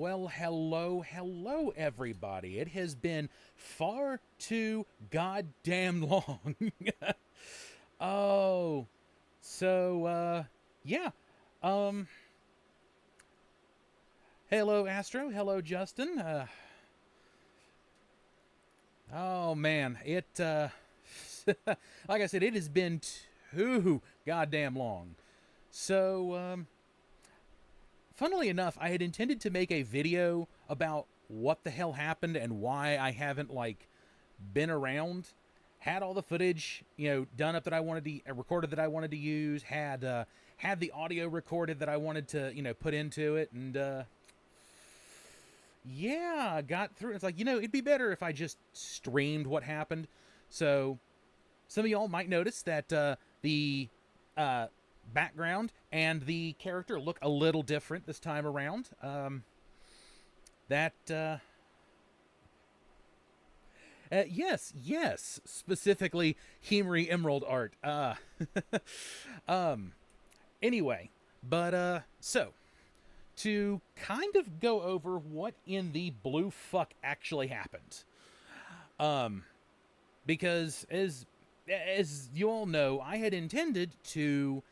Well, hello, everybody. It has been far too goddamn long. oh, yeah. Um, Hello, Astro. Hello, Justin. Oh, man. Like I said, it has been too goddamn long. So, funnily enough, I had intended to make a video about what the hell happened and why I haven't, been around. Had all the footage, done up that I wanted to, recorded that I wanted to use, had the audio recorded that I wanted to, put into it, and, yeah, got through. It's like, it'd be better if I just streamed what happened. So, some of y'all might notice that, the, background and the character look a little different this time around. Yes, specifically Himri Emerald art. Anyway, so to kind of go over what in the blue fuck actually happened, because as you all know, I had intended to.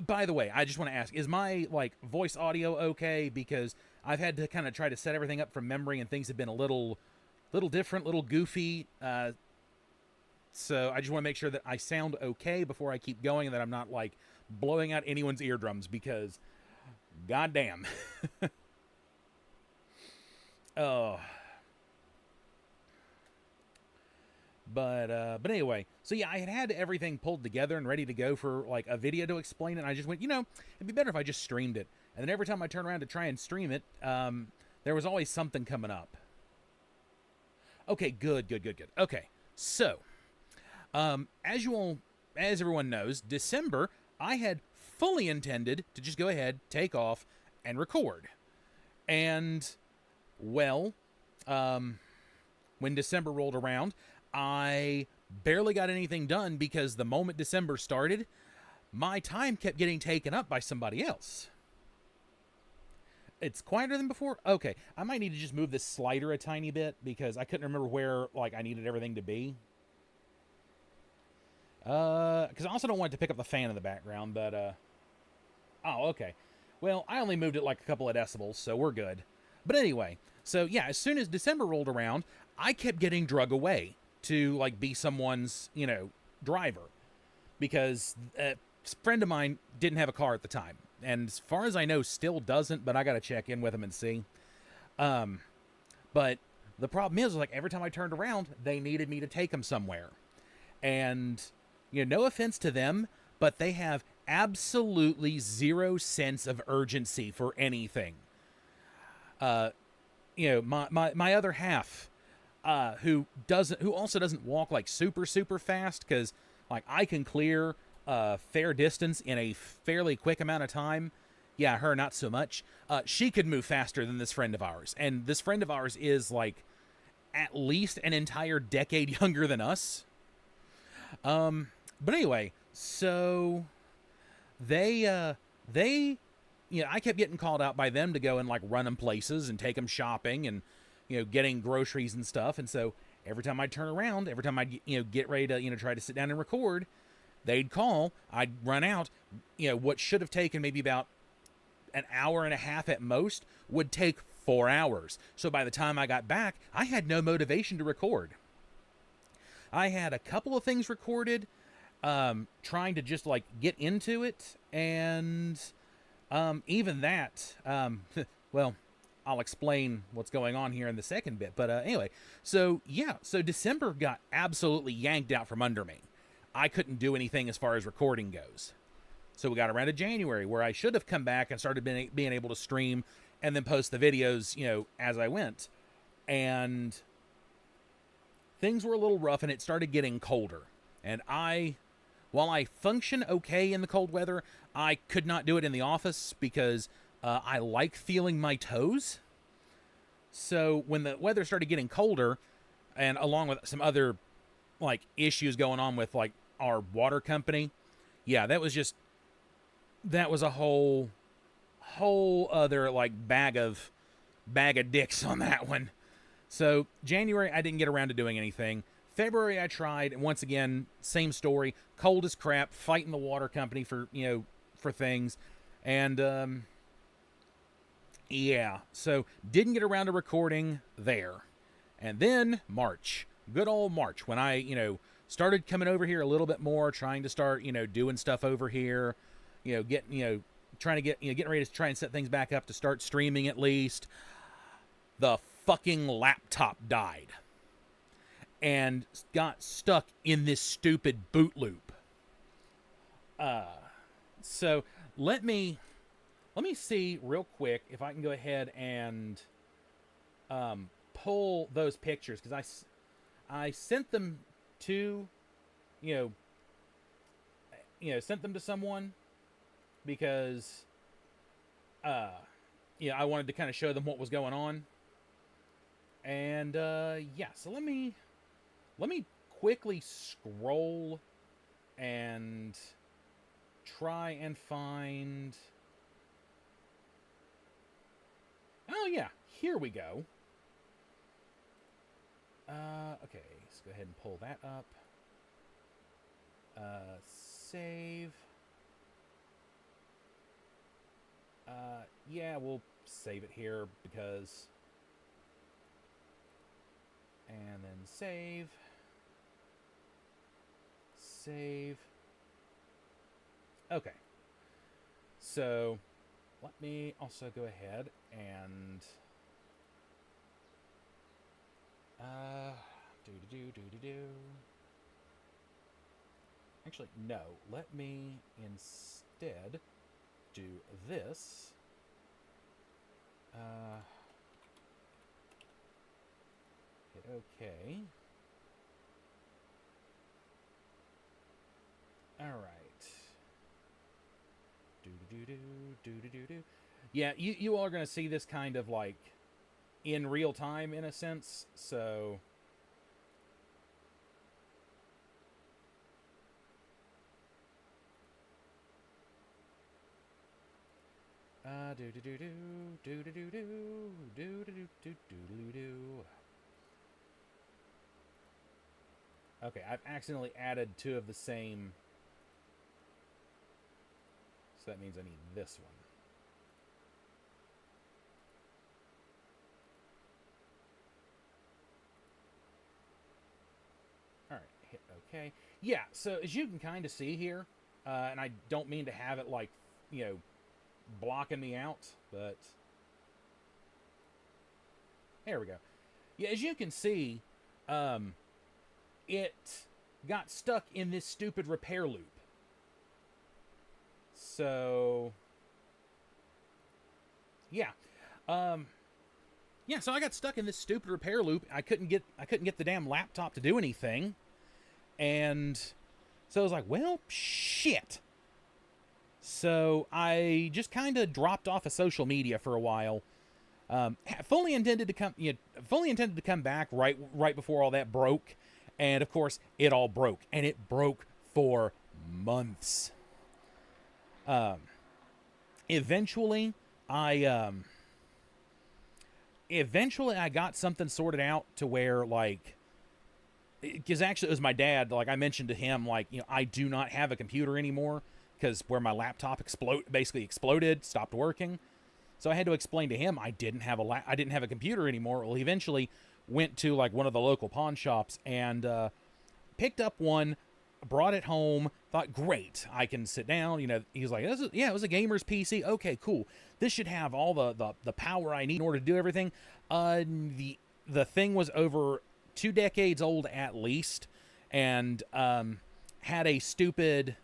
By the way, I just want to ask, is my voice audio okay? Because I've had to kind of try to set everything up from memory, and things have been a little different, little goofy. So I just want to make sure that I sound okay before I keep going, and that I'm not blowing out anyone's eardrums, because goddamn. Oh. But anyway, so yeah, I had everything pulled together and ready to go for a video to explain it. And I just went, it'd be better if I just streamed it. And then every time I turn around to try and stream it, there was always something coming up. Okay, good. Okay, so, as everyone knows, December, I had fully intended to just go ahead, take off, and record. And, well, when December rolled around, I barely got anything done because the moment December started, my time kept getting taken up by somebody else. It's quieter than before? Okay, I might need to just move this slider a tiny bit because I couldn't remember where, I needed everything to be. Because I also don't want it to pick up the fan in the background, but, oh, okay. Well, I only moved it a couple of decibels, so we're good. But anyway, so yeah, as soon as December rolled around, I kept getting drug away to be someone's, driver, because a friend of mine didn't have a car at the time, and as far as I know, still doesn't. But I gotta check in with him and see. But the problem is, every time I turned around, they needed me to take them somewhere, and no offense to them, but they have absolutely zero sense of urgency for anything. My other half, who also doesn't walk super fast, because I can clear a fair distance in a fairly quick amount of time. Yeah, her not so much. She could move faster than this friend of ours, and this friend of ours is at least an entire decade younger than us. But anyway, so I kept getting called out by them to go and run them places and take them shopping and getting groceries and stuff. And so every time I'd turn around, every time I'd get ready to try to sit down and record, they'd call, I'd run out. What should have taken maybe about an hour and a half at most would take 4 hours. So by the time I got back, I had no motivation to record. I had a couple of things recorded, trying to just get into it, and even that, well, I'll explain what's going on here in the second bit. But anyway, so yeah, so December got absolutely yanked out from under me. I couldn't do anything as far as recording goes. So we got around to January, where I should have come back and started being able to stream and then post the videos, as I went. And things were a little rough, and it started getting colder. And while I function okay in the cold weather, I could not do it in the office because I like feeling my toes. So when the weather started getting colder, and along with some other issues going on with our water company, yeah, that was a whole other bag of bag of dicks on that one. So January, I didn't get around to doing anything. February, I tried, and once again, same story. Cold as crap, fighting the water company for, for things. And, yeah, so didn't get around to recording there. And then March, good old March, when I, started coming over here a little bit more, trying to start, doing stuff over here, trying to getting ready to try and set things back up to start streaming at least. The fucking laptop died and got stuck in this stupid boot loop. So let me see real quick if I can go ahead and pull those pictures, because I sent them to sent them to someone because I wanted to kind of show them what was going on. And yeah, so let me quickly scroll and try and find. Oh yeah, here we go. Okay, let's go ahead and pull that up. Save. Yeah, we'll save it here because. And then save. Save. Okay. So, let me also go ahead and Actually, no. Let me instead do this. Hit OK. All right. Yeah, you all are going to see this kind of like in real time in a sense, so Okay, I've accidentally added two of the same, so that means I need this one. All right, hit OK. Yeah, so as you can kind of see here, and I don't mean to have it like, blocking me out, but there we go. Yeah, as you can see, it got stuck in this stupid repair loop. So yeah. Yeah, so I got stuck in this stupid repair loop. I couldn't get the damn laptop to do anything. And so I was like, well, shit. So I just kind of dropped off of social media for a while. Fully intended to come back right before all that broke, and of course it all broke, and it broke for months. Eventually I got something sorted out to where, like, because actually it was my dad. Like, I mentioned to him, like, I do not have a computer anymore because where my laptop exploded, stopped working. So I had to explain to him I didn't have a computer anymore. Well, he eventually went to like one of the local pawn shops and picked up one, brought it home. Thought, great, I can sit down. He was like, yeah, it was a gamer's PC. Okay, cool. This should have all the power I need in order to do everything. The thing was over 2 decades old at least, and had a stupid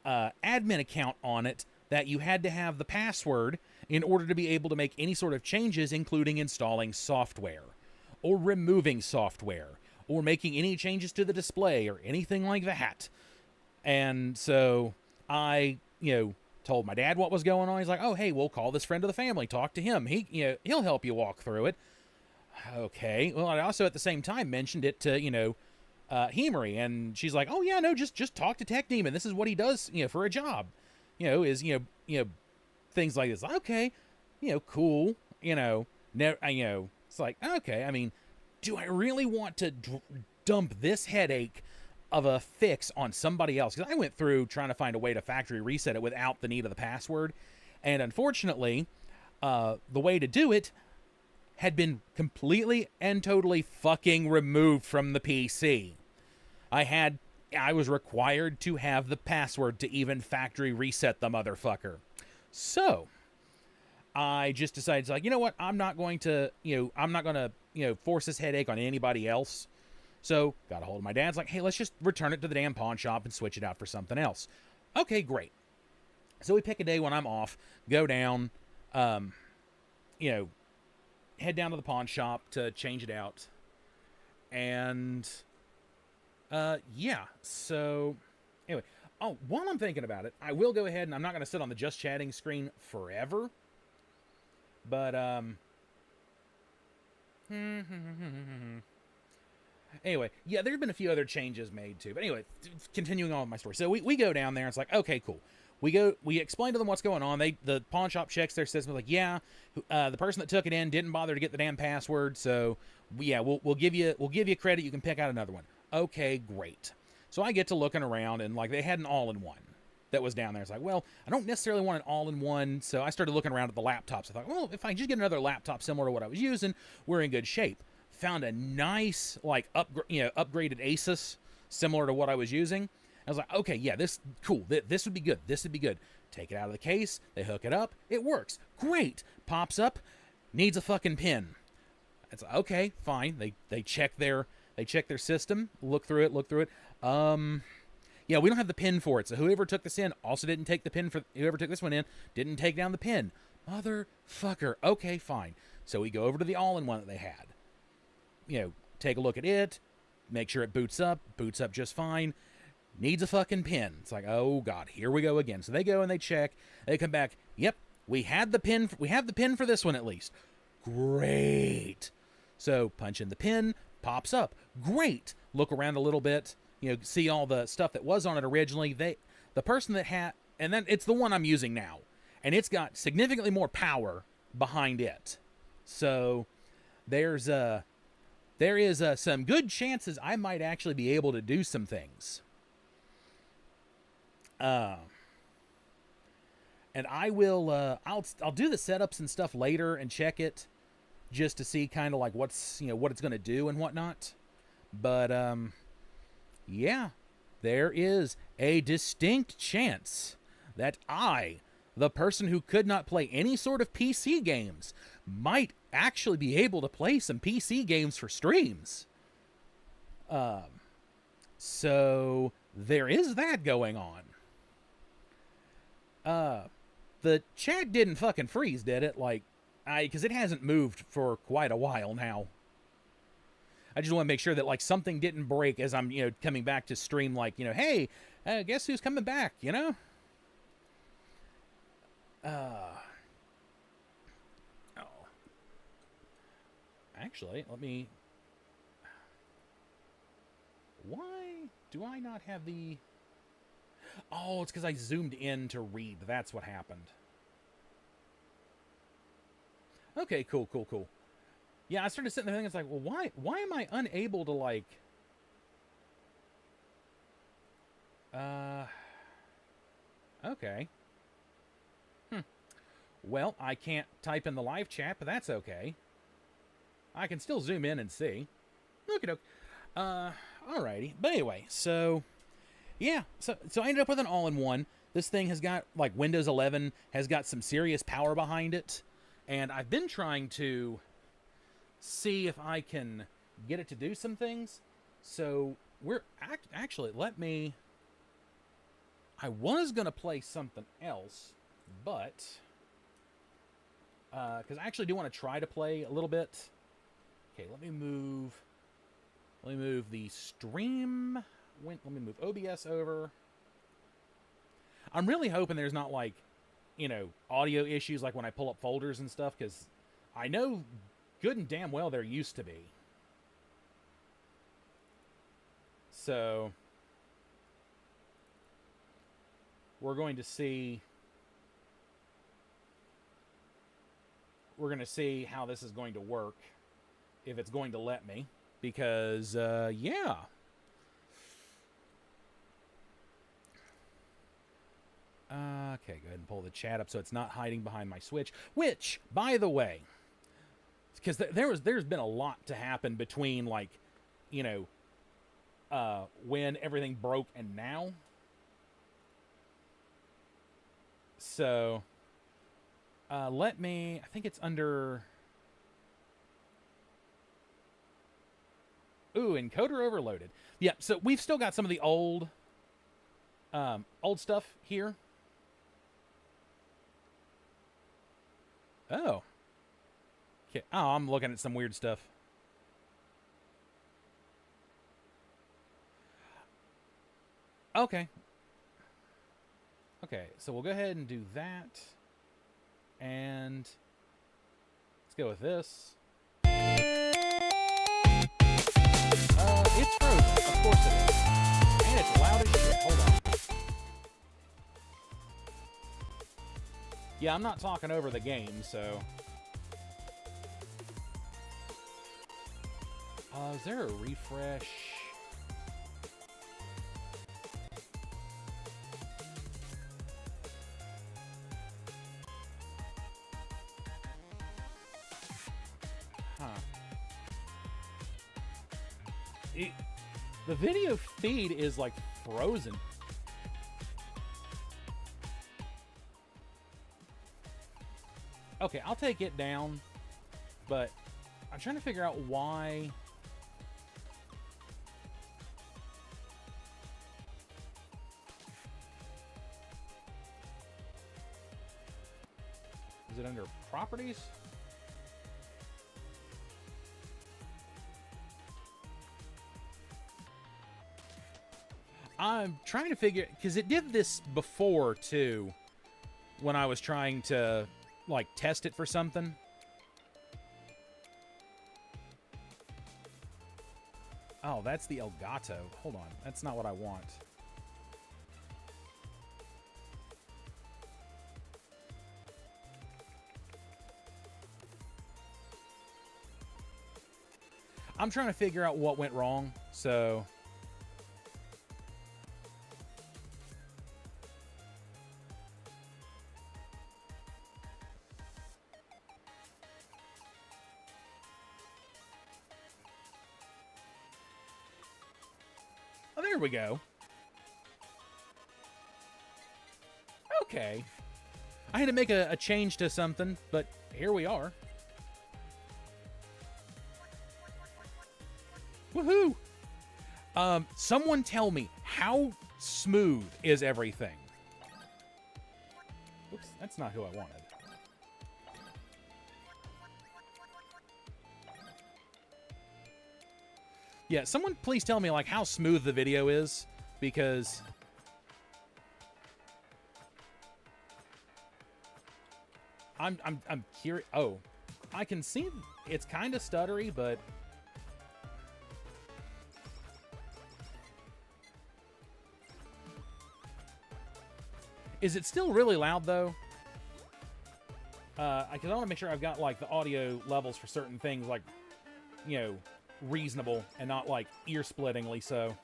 admin account on it that you had to have the password in order to be able to make any sort of changes, including installing software or removing software or making any changes to the display or anything like that. And so I, told my dad what was going on. He's like, oh, hey, we'll call this friend of the family, talk to him. He'll help you walk through it. Okay. Well, I also at the same time mentioned it to, Hemery, and she's like, oh yeah, no, just talk to Tech Demon. This is what he does, for a job, things like this. Okay, cool, It's like, okay, I mean, do I really want to dump this headache of a fix on somebody else? Because I went through trying to find a way to factory reset it without the need of the password. And unfortunately, the way to do it had been completely and totally fucking removed from the PC. I was required to have the password to even factory reset the motherfucker. So, I just decided, like, you know what? I'm not going to force this headache on anybody else. So, got a hold of my dad's like, hey, let's just return it to the damn pawn shop and switch it out for something else. Okay, great. So we pick a day when I'm off, go down, head down to the pawn shop to change it out. And, so, anyway. Oh, while I'm thinking about it, I will go ahead and I'm not going to sit on the just chatting screen forever. But, anyway, yeah, there have been a few other changes made too. But anyway, continuing on with my story. So we go down there. And it's like, okay, cool. We explain to them what's going on. The pawn shop checks their system. Like, yeah, the person that took it in didn't bother to get the damn password. So yeah, we'll give you credit. You can pick out another one. Okay, great. So I get to looking around and like they had an all-in-one that was down there. It's like, well, I don't necessarily want an all-in-one. So I started looking around at the laptops. I thought, well, if I just get another laptop similar to what I was using, we're in good shape. Found a nice like upgraded Asus similar to what I was using. I was like, okay, yeah, this cool. This would be good. This would be good. Take it out of the case. They hook it up. It works. Great. Pops up. Needs a fucking pin. It's like, okay, fine. They check their system. Look through it. Yeah, we don't have the pin for it. So whoever took this in also didn't take the pin for whoever took this one in. Didn't take down the pin. Motherfucker. Okay, fine. So we go over to the all-in-one that they had. Take a look at it. Make sure it boots up. Boots up just fine. Needs a fucking pin. It's like, oh god, here we go again. So they go and they check. They come back. Yep, we have the pin for this one at least. Great. So punch in the pin, pops up. Great. Look around a little bit. See all the stuff that was on it originally. The person that had, and then it's the one I'm using now, and it's got significantly more power behind it. So there is some good chances I might actually be able to do some things. And I will, I'll do the setups and stuff later and check it just to see kind of like what it's going to do and whatnot. But, yeah, there is a distinct chance that I, the person who could not play any sort of PC games, might actually be able to play some PC games for streams. So there is that going on. The chat didn't fucking freeze, did it? Because it hasn't moved for quite a while now. I just want to make sure that, something didn't break as I'm, coming back to stream, hey, guess who's coming back, Actually, why do I not have the... Oh, it's because I zoomed in to read. That's what happened. Okay, cool. Yeah, I started sitting there thinking, it's like, well, why am I unable to, okay. Well, I can't type in the live chat, but that's okay. I can still zoom in and see. Okie doke. Alrighty. But anyway, so... Yeah, so I ended up with an all-in-one. This thing has got, Windows 11 has got some serious power behind it. And I've been trying to see if I can get it to do some things. So we're... Actually, I was going to play something else, but... Because I actually do want to try to play a little bit. Okay, let me move the stream... Let me move OBS over. I'm really hoping there's not audio issues when I pull up folders and stuff, because I know good and damn well there used to be. So we're going to see we're going to see how this is going to work, if it's going to let me, because, yeah. Okay, go ahead and pull the chat up so it's not hiding behind my Switch, which, by the way, because there's been a lot to happen between, like, you know, when everything broke and now. So, let me, I think it's under, ooh, encoder overloaded. Yeah, so we've still got some of the old stuff here. Oh. Okay. Oh, I'm looking at some weird stuff. Okay. Okay, so we'll go ahead and do that. And let's go with this. It's frozen. Of course it is. And it's loud as shit. Hold on. Yeah, I'm not talking over the game, so... is there a refresh? Huh. The video feed is, like, frozen. Okay, I'll take it down, but I'm trying to figure out why... Is it under properties? I'm trying to figure... Because it did this before, too, when I was trying to, like, test it for something. Oh, that's the Elgato. Hold on. That's not what I want. I'm trying to figure out what went wrong, so... Oh, there we go. Okay. I had to make a change to something, but here we are. Woohoo! Someone tell me, how smooth is everything? Oops, that's not who I wanted. Yeah, someone please tell me, like, how smooth the video is, because... I'm curious. Oh, I can see it's kind of stuttery, but... Is it still really loud, though? Because I want to make sure I've got, like, the audio levels for certain things, like, you know, reasonable and not, like, ear-splittingly so.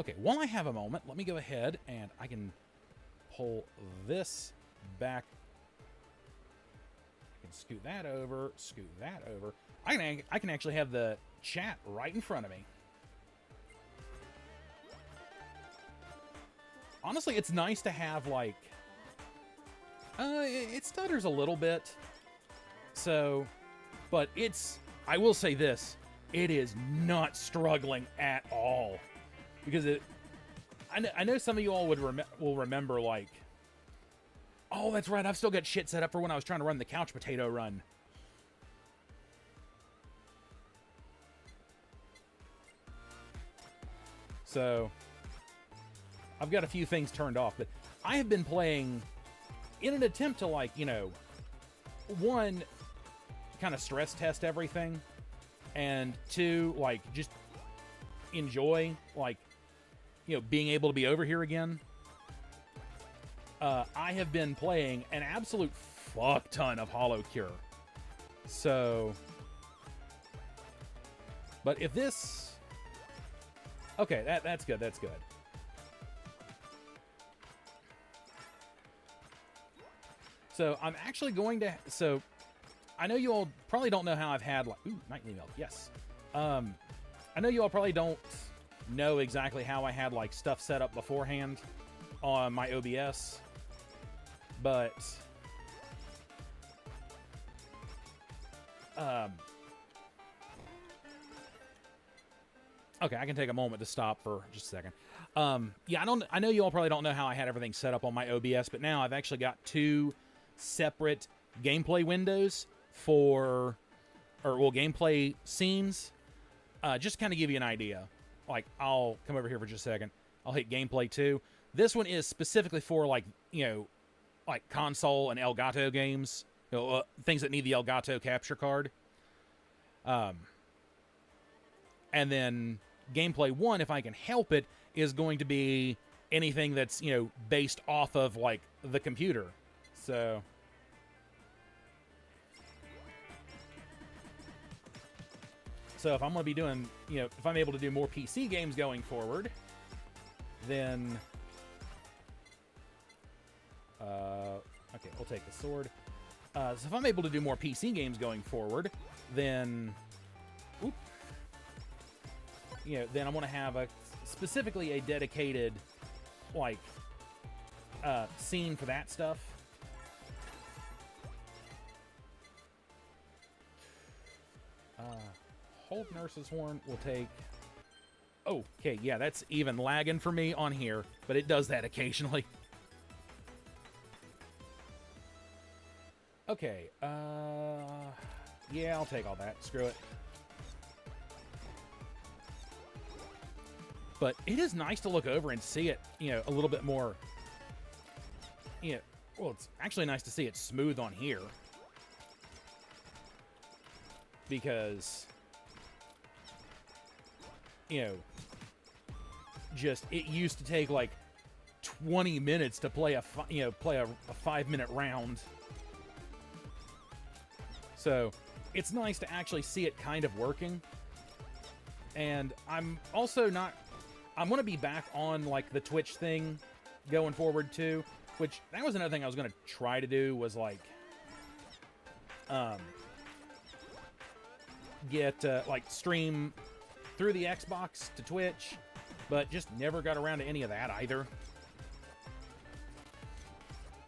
Okay, while I have a moment, let me go ahead and I can pull this back. I can scoot that over, scoot that over. I can actually have the chat right in front of me. Honestly, it's nice to have, like... it stutters a little bit. So... But it's... I will say this. It is not struggling at all. Because it... I know some of you all will remember, like... Oh, that's right. I've still got shit set up for when I was trying to run the couch potato run. So... I've got a few things turned off, but I have been playing in an attempt to, like, you know, one, kind of stress test everything, and two, like, just enjoy, like, being able to be over here again, I have been playing an absolute fuck ton of Hollow Cure. So, but if this, okay, that's good. That's good. So I'm actually going to. So I know you all probably don't know how I've had like nightly milk. Yes. I know you all probably don't know exactly how I had like stuff set up beforehand on my OBS, but okay, I can take a moment to stop for just a second. Yeah, I know you all probably don't know how I had everything set up on my OBS, but now I've actually got two separate gameplay windows gameplay scenes. Just to kind of give you an idea. Like, I'll come over here for just a second. I'll hit gameplay 2. This one is specifically for like console and Elgato games, things that need the Elgato capture card. And then gameplay 1, if I can help it, is going to be anything that's, based off of like the computer. So if I'm going to be doing, if I'm able to do more PC games going forward, then okay, we'll take the sword. So if I'm able to do more PC games going forward, then then I'm going to have specifically a dedicated scene for that stuff. Hold Nurse's Horn. We'll take. Oh, okay, yeah, that's even lagging for me on here, but it does that occasionally. Okay, yeah, I'll take all that. Screw it. But it is nice to look over and see it, a little bit more. Well, it's actually nice to see it smooth on here. Because, just, it used to take like 20 minutes to play a 5-minute round. So, it's nice to actually see it kind of working. And I'm also not... I'm going to be back on, like, the Twitch thing going forward, too. Which, that was another thing I was going to try to do, was, like... stream through the Xbox to Twitch. But just never got around to any of that, either.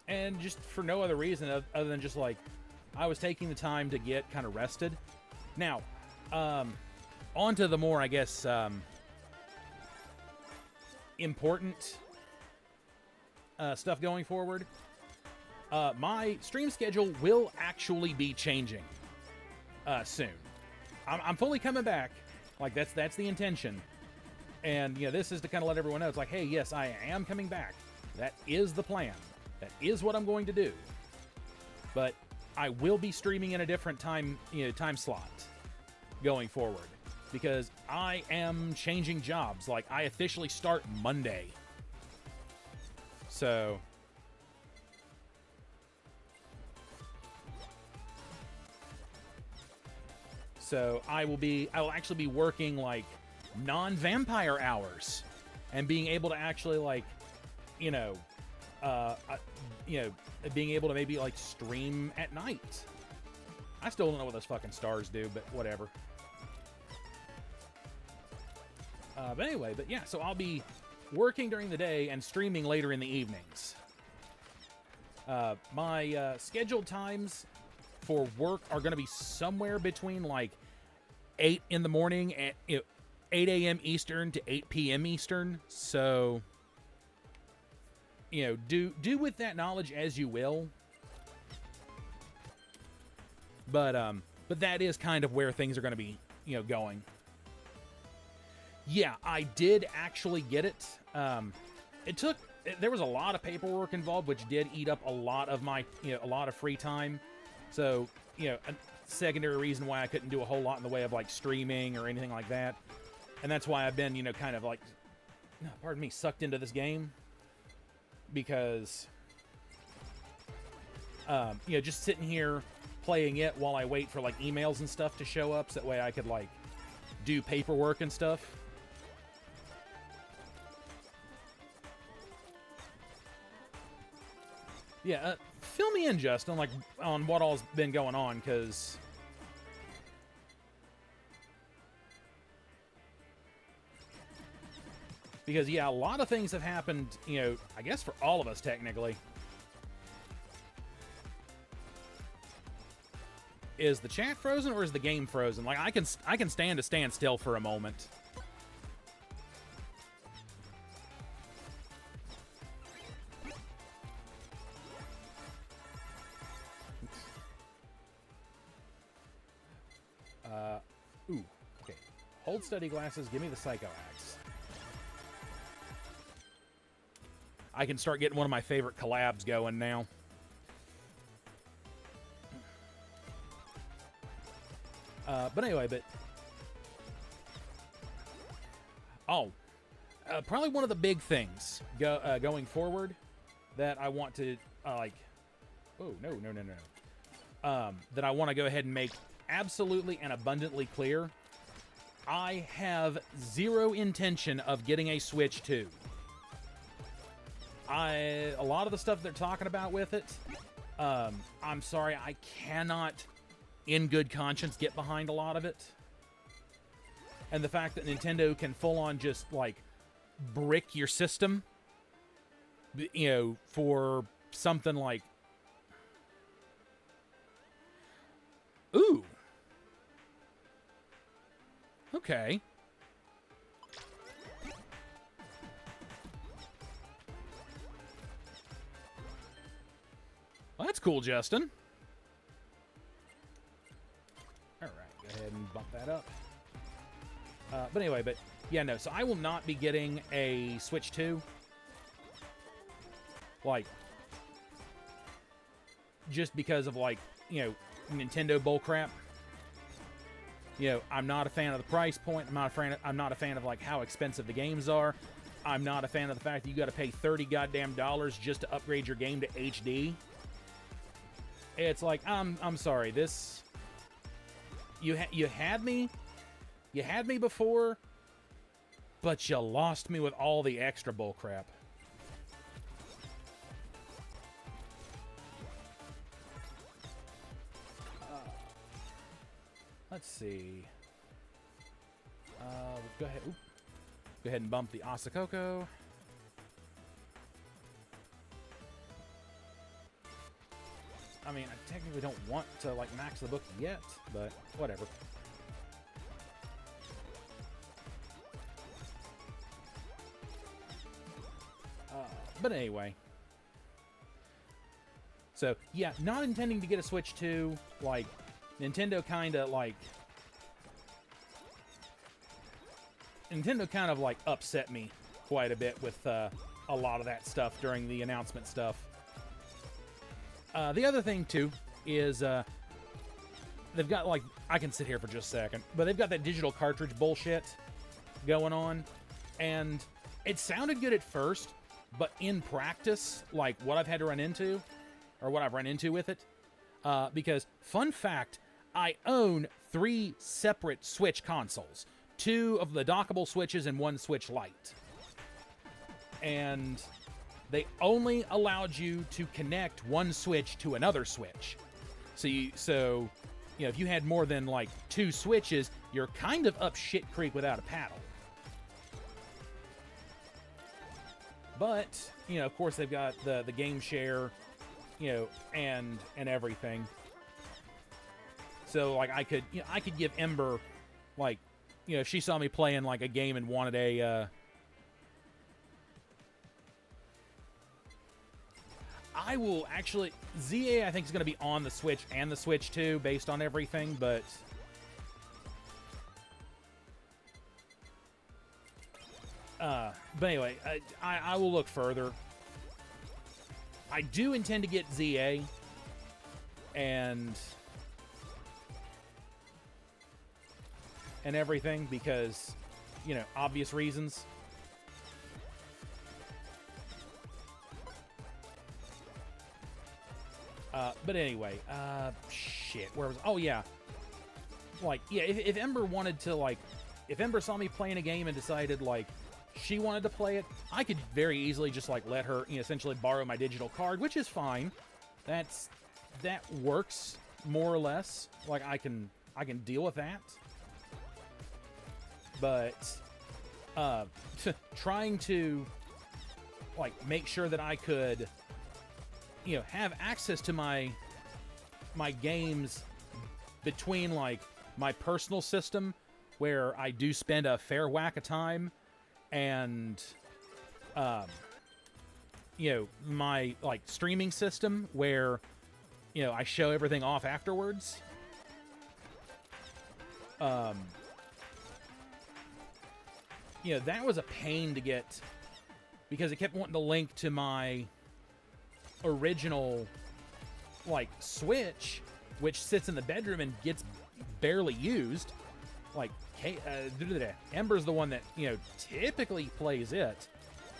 And just for no other reason other than just, like... I was taking the time to get kind of rested. Now, on to the more, I guess... important stuff going forward. My stream schedule will actually be changing soon. I'm fully coming back. Like, that's the intention. And, this is to kind of let everyone know. It's like, hey, yes, I am coming back. That is the plan. That is what I'm going to do. But I will be streaming in a different time slot going forward. Because I am changing jobs. Like, I officially start Monday. So... I will actually be working, like, non-vampire hours. And being able to actually, like, being able to maybe, like, stream at night. I still don't know what those fucking stars do, but whatever. But anyway, so I'll be working during the day and streaming later in the evenings. My scheduled times for work are going to be somewhere between like 8 in the morning and 8 a.m. Eastern to 8 p.m. Eastern. So, do with that knowledge as you will. But that is kind of where things are going to be, going. Yeah, I did actually get it. There was a lot of paperwork involved, which did eat up a lot of my, a lot of free time. So, a secondary reason why I couldn't do a whole lot in the way of, like, streaming or anything like that. And that's why I've been, kind of, like, pardon me, sucked into this game because, just sitting here playing it while I wait for like emails and stuff to show up, so that way I could like do paperwork and stuff. Yeah, fill me in, Justin, like on what all's been going on, because yeah, a lot of things have happened. I guess for all of us technically. Is the chat frozen or is the game frozen? Like I can stand to stand still for a moment. Ooh, okay. Hold steady glasses, give me the Psycho Axe. I can start getting one of my favorite collabs going now. But anyway, probably one of the big things going forward that I want to, that I want to go ahead and make absolutely and abundantly clear. I have zero intention of getting a Switch 2. A lot of the stuff they're talking about with it, I'm sorry, I cannot, in good conscience, get behind a lot of it. And the fact that Nintendo can full-on just, like, brick your system, for something like... Ooh! Okay. Well, that's cool, Justin. All right, go ahead and bump that up. But anyway, yeah, no, so I will not be getting a Switch 2. Like, just because of, like, Nintendo bullcrap. I'm not a fan of the price point. I'm not a fan of, like, how expensive the games are. I'm not a fan of the fact that you got to pay $30 goddamn dollars just to upgrade your game to HD. It's like, I'm sorry, this... You had me before, but you lost me with all the extra bullcrap. Let's see. Go ahead. Oop. Go ahead and bump the Asakoko. I mean, I technically don't want to, like, max the book yet, but whatever. But anyway. So, yeah, not intending to get a Switch 2. Like, Nintendo kind of, like, upset me quite a bit with a lot of that stuff during the announcement stuff. The other thing, too, is they've got, like, I can sit here for just a second, but they've got that digital cartridge bullshit going on, and it sounded good at first, but in practice, like, what I've had to run into, or what I've run into with it, because, fun fact, I own 3 separate Switch consoles. 2 of the dockable Switches and 1 Switch Lite. And they only allowed you to connect 1 Switch to another Switch. So, if you had more than, like, 2 Switches, you're kind of up shit creek without a paddle. But, of course, they've got the game share, and everything. So, like, I could give Ember, like, if she saw me playing, like, a game and wanted a, I will actually... ZA, I think, is going to be on the Switch and the Switch 2, based on everything, but... But anyway, I will look further. I do intend to get ZA, and everything, because, obvious reasons. But anyway, shit, where was... Oh, yeah. Like, yeah, if Ember wanted to, like... If Ember saw me playing a game and decided, like, she wanted to play it, I could very easily just, like, let her, you know, essentially borrow my digital card, which is fine. That works, more or less. Like, I can deal with that. But, trying to, like, make sure that I could, you know, have access to my games between, like, my personal system, where I do spend a fair whack of time, and, you know, my, like, streaming system, where, you know, I show everything off afterwards. You know, that was a pain to get, because it kept wanting to link to my original, like, Switch, which sits in the bedroom and gets barely used. Like, Ember's the one that, you know, typically plays it,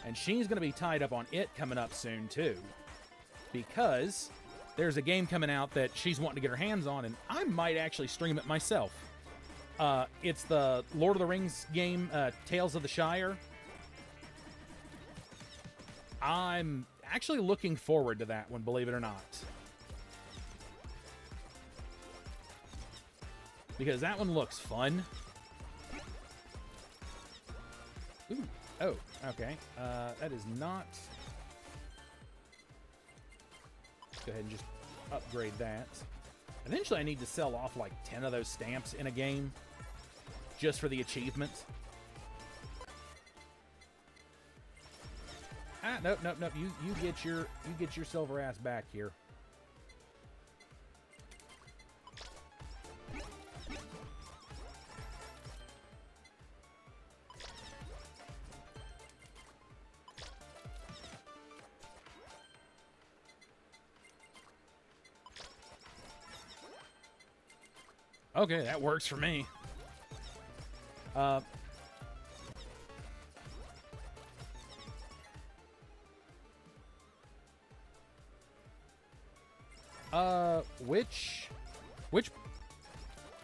and she's going to be tied up on it coming up soon, too, because there's a game coming out that she's wanting to get her hands on, and I might actually stream it myself. It's the Lord of the Rings game, Tales of the Shire. I'm actually looking forward to that one, believe it or not. Because that one looks fun. Ooh. Oh, okay. That is not... Go ahead and just upgrade that. Eventually I need to sell off like 10 of those stamps in a game, just for the achievements. Ah, nope. You get your silver ass back here. Okay, that works for me.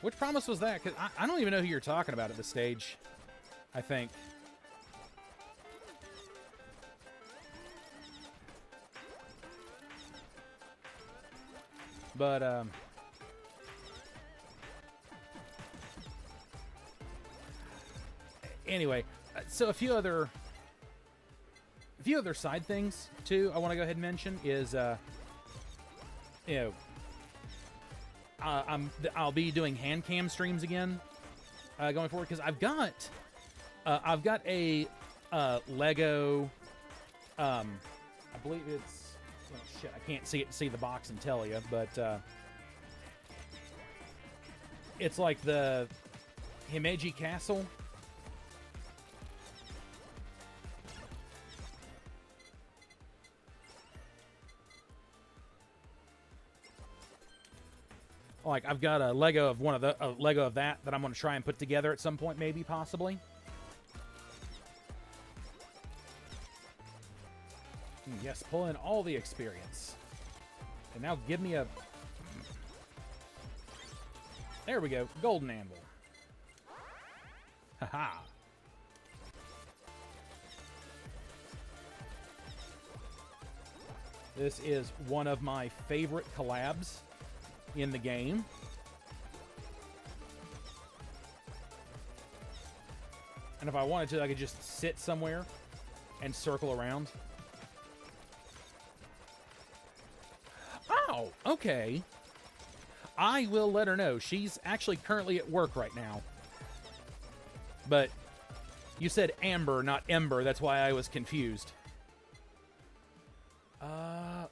Which promise was that? Because I don't even know who you're talking about at this stage, I think. But, anyway, so a few other side things too I want to go ahead and mention is, you know, I'll be doing hand cam streams again going forward, because I've got a Lego, I believe it's, oh shit, I can't see the box and tell you, but it's like the Himeji Castle. Like, I've got a Lego of that I'm going to try and put together at some point, maybe, possibly. Yes, pull in all the experience. And now give me a... There we go. Golden Anvil. Haha. This is one of my favorite collabs in the game. And if I wanted to, I could just sit somewhere and circle around. Oh, okay. I will let her know. She's actually currently at work right now. But you said Amber, not Ember. That's why I was confused.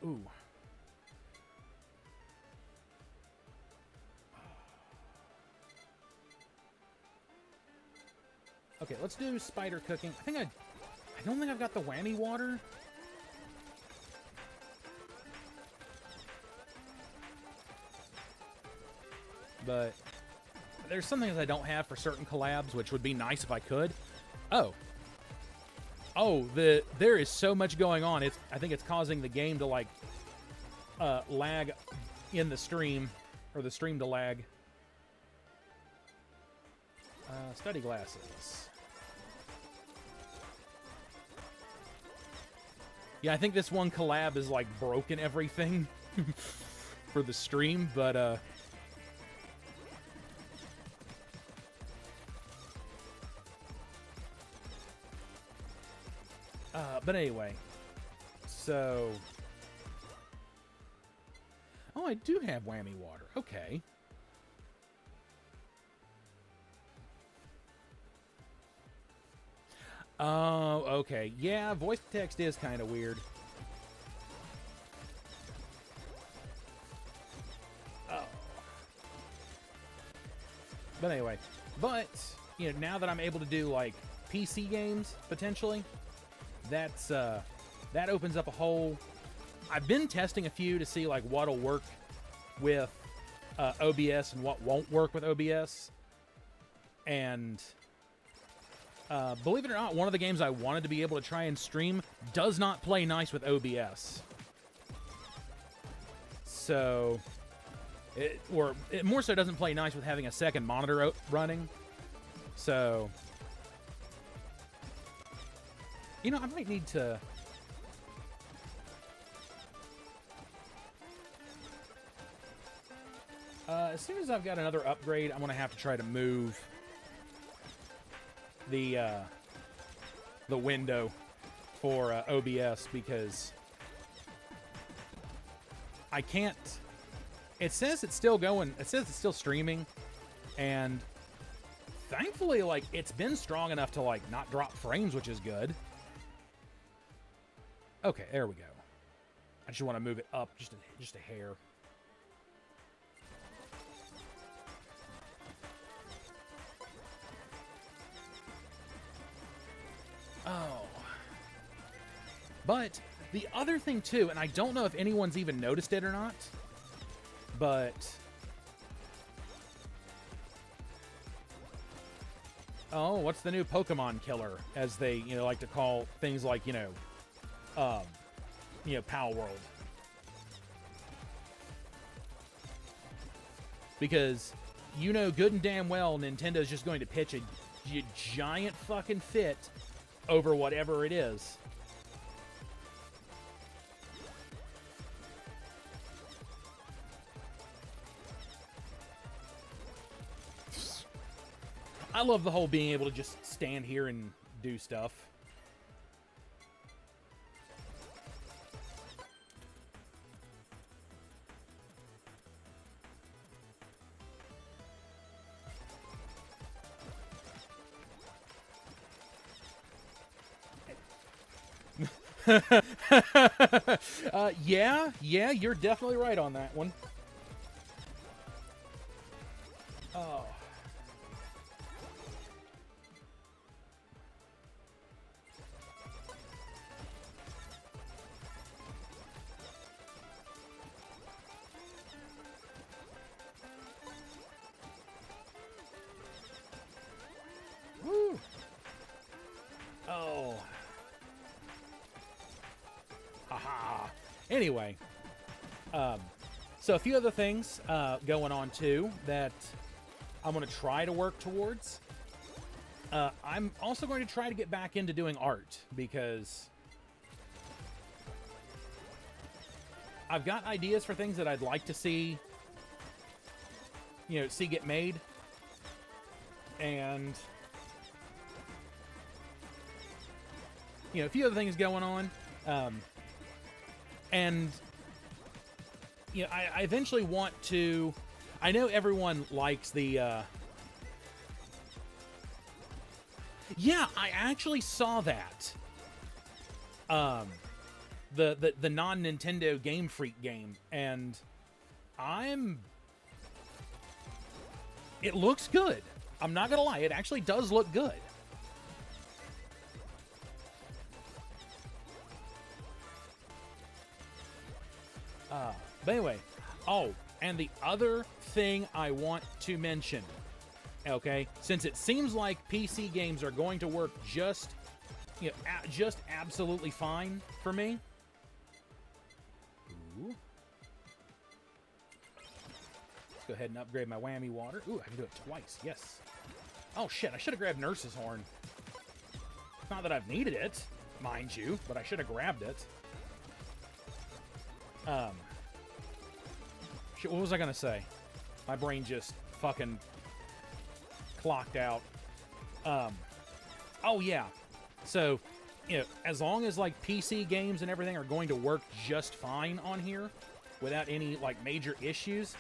Ooh. Okay, let's do spider cooking. I don't think I've got the whammy water. But there's some things I don't have for certain collabs, which would be nice if I could. Oh, there is so much going on. I think it's causing the game to, like, lag in the stream, or the stream to lag. Study glasses. Yeah, I think this one collab is like broken everything for the stream, but anyway, so oh, I do have whammy water. Okay. Oh, okay. Yeah, voice to text is kind of weird. Oh. But anyway, you know, now that I'm able to do like PC games potentially, that's that opens up a whole. I've been testing a few to see like what'll work with OBS and what won't work with OBS, and believe it or not, one of the games I wanted to be able to try and stream does not play nice with OBS. So, it more so doesn't play nice with having a second monitor running. So, you know, I might need to. As soon as I've got another upgrade, I'm gonna have to try to move the window for OBS, because I can't. It says it's still going. It says it's still streaming, and thankfully, like, it's been strong enough to like not drop frames, which is good. Okay, there we go. I just want to move it up just a hair. Oh. But the other thing too, and I don't know if anyone's even noticed it or not, but oh, what's the new Pokemon killer, as they, you know, like to call things like, you know, Pal World. Because you know good and damn well Nintendo's just going to pitch a giant fucking fit over whatever it is. I love the whole being able to just stand here and do stuff. Yeah, you're definitely right on that one. Oh. Woo. Oh. Haha. Anyway, so a few other things going on too that I'm going to try to work towards. I'm also going to try to get back into doing art, because I've got ideas for things that I'd like to see, see get made, and a few other things going on. And I eventually want to. I know everyone likes the. Yeah, I actually saw that. The non-Nintendo Game Freak game, and it looks good. I'm not gonna lie, it actually does look good. But anyway, and the other thing I want to mention, okay, since it seems like PC games are going to work just absolutely fine for me. Ooh. go ahead and upgrade my whammy water. Ooh, I can do it twice. Yes. Oh, shit. I should have grabbed Nurse's Horn. Not that I've needed it, mind you, but I should have grabbed it. Shit, what was I going to say? My brain just fucking clocked out. Oh, yeah. So, you know, as long as, like, PC games and everything are going to work just fine on here without any, like, major issues,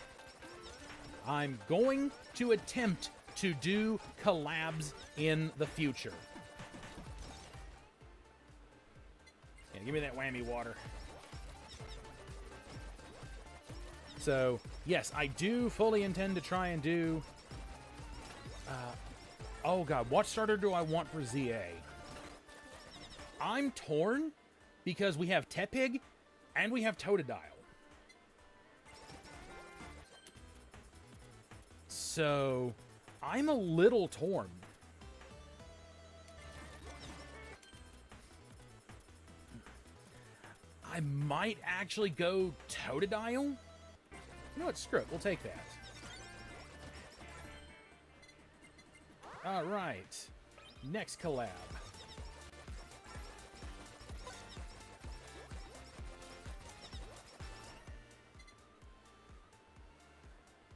I'm going to attempt to do collabs in the future. Yeah, give me that whammy water. So, yes, I do fully intend to try and do... oh, God, what starter do I want for ZA? I'm torn because we have Tepig and we have Totodile. So, I'm a little torn. I might actually go Totodile. You know what? Screw it. We'll take that. All right. Next collab.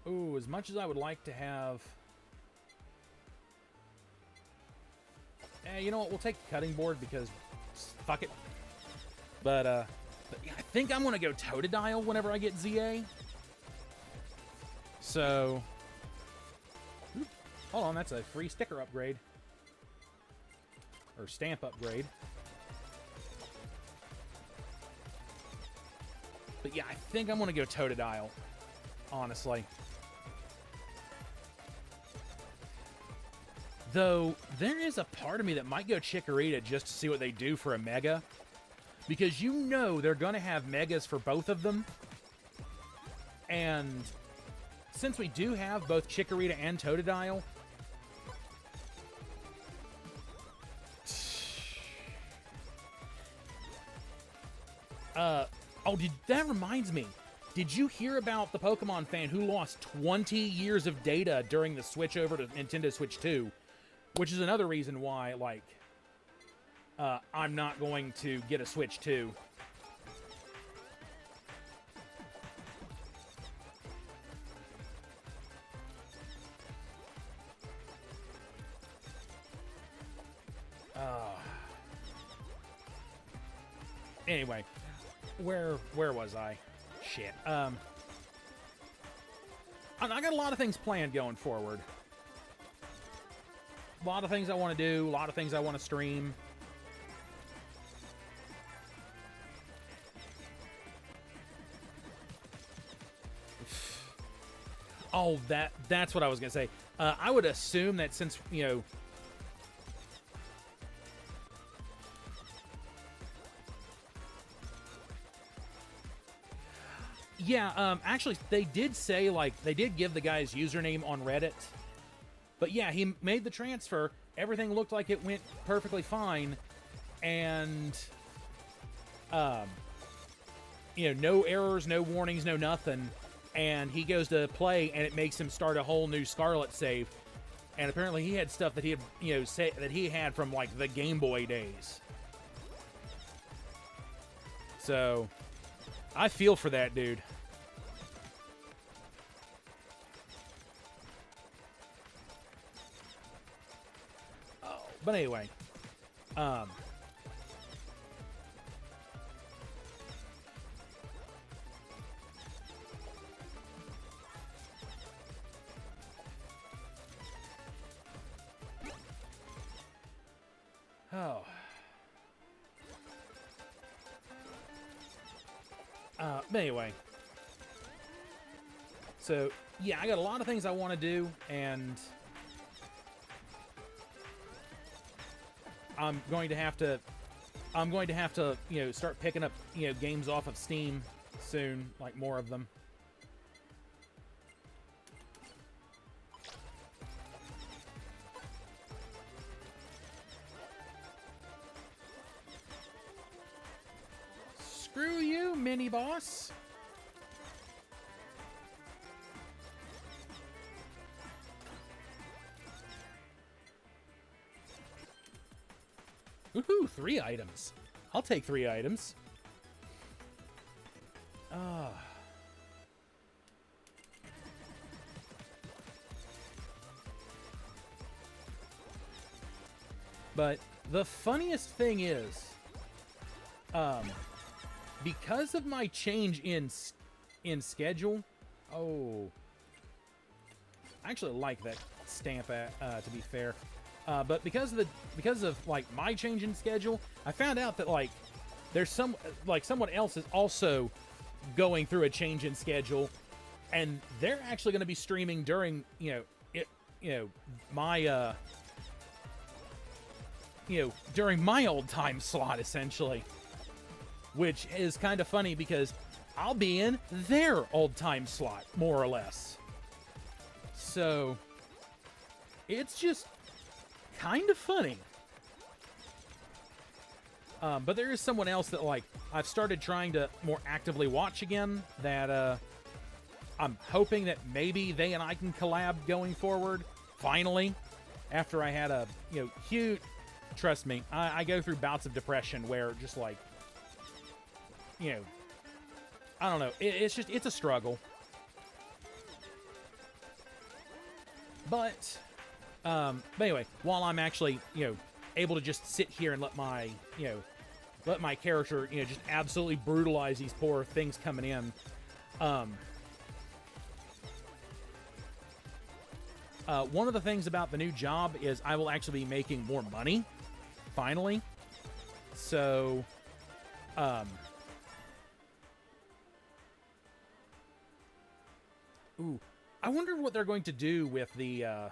Ooh, as much as I would like to have... you know what? We'll take the cutting board because fuck it. But yeah, I think I'm going to go Totodile whenever I get ZA. So... Oops, hold on, that's a free sticker upgrade. Or stamp upgrade. But yeah, I think I'm going to go Totodile. Honestly. Though, there is a part of me that might go Chikorita just to see what they do for a Mega. Because you know they're going to have Megas for both of them. And since we do have both Chikorita and Totodile... oh, that reminds me. Did you hear about the Pokemon fan who lost 20 years of data during the switch over to Nintendo Switch 2? Which is another reason why, like, I'm not going to get a Switch 2. Anyway, where was I? Shit. I got a lot of things planned going forward. A lot of things I want to do. A lot of things I want to stream. Oh, that's what I was going to say. I would assume that since, you know... Yeah, actually, they did say, like, they did give the guy's username on Reddit. But yeah, he made the transfer. Everything looked like it went perfectly fine. And, you know, no errors, no warnings, no nothing. And he goes to play, and it makes him start a whole new Scarlet save. And apparently he had stuff that he had, you know, that he had from, like, the Game Boy days. So, I feel for that dude. But anyway, oh, but anyway, so yeah, I got a lot of things I want to do, and I'm going to have to, you know, start picking up, you know, games off of Steam soon, like more of them. Screw you, mini boss. Woohoo, 3 items. I'll take 3 items. But the funniest thing is, because of my change in schedule, I actually like that stamp, to be fair. But because of like my change in schedule, I found out that like there's someone else is also going through a change in schedule, and they're actually going to be streaming during my during my old time slot, essentially, which is kind of funny because I'll be in their old time slot, more or less. So it's just kind of funny. But there is someone else that, like, I've started trying to more actively watch again, that I'm hoping that maybe they and I can collab going forward, finally, after I had a, huge... Trust me, I go through bouts of depression where just, like, I don't know, it's a struggle. But anyway, while I'm actually, able to just sit here and let my character, just absolutely brutalize these poor things coming in. One of the things about the new job is I will actually be making more money, finally. So, ooh, I wonder what they're going to do with the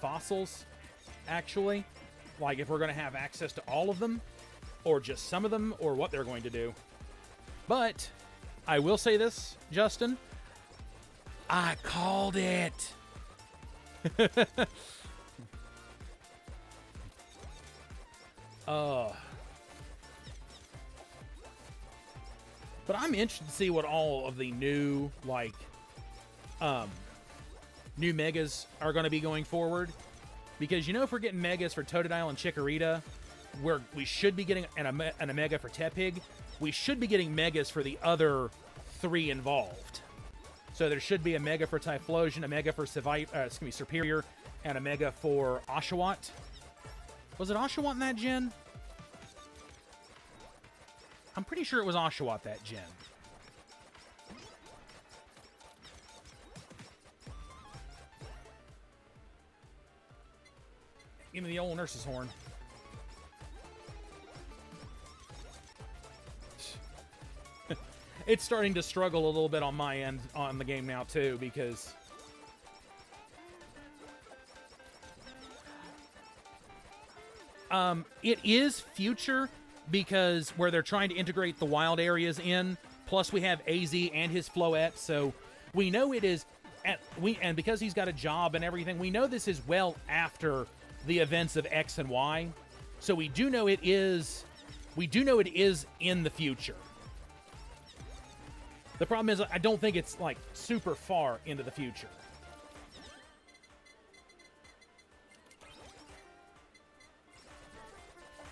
fossils, actually. Like, if we're going to have access to all of them, or just some of them, or what they're going to do. But I will say this, Justin. I called it. But I'm interested to see what all of the new, like, new megas are going to be going forward. Because, if we're getting megas for Totodile and Chikorita, we should be getting an Omega for Tepig, we should be getting megas for the other 3 involved. So there should be a Mega for Typhlosion, a Mega for Serperior, and a Mega for Oshawott. Was it Oshawott in that gen? I'm pretty sure it was Oshawott that gen. Give me the old nurse's horn. It's starting to struggle a little bit on my end on the game now, too, because... it is future, because where they're trying to integrate the wild areas in, plus we have AZ and his Floette, so we know it is... and because he's got a job and everything, we know this is well after the events of X and Y, so we do know it is... we do know it is in the future. The problem is, I don't think it's, like, super far into the future.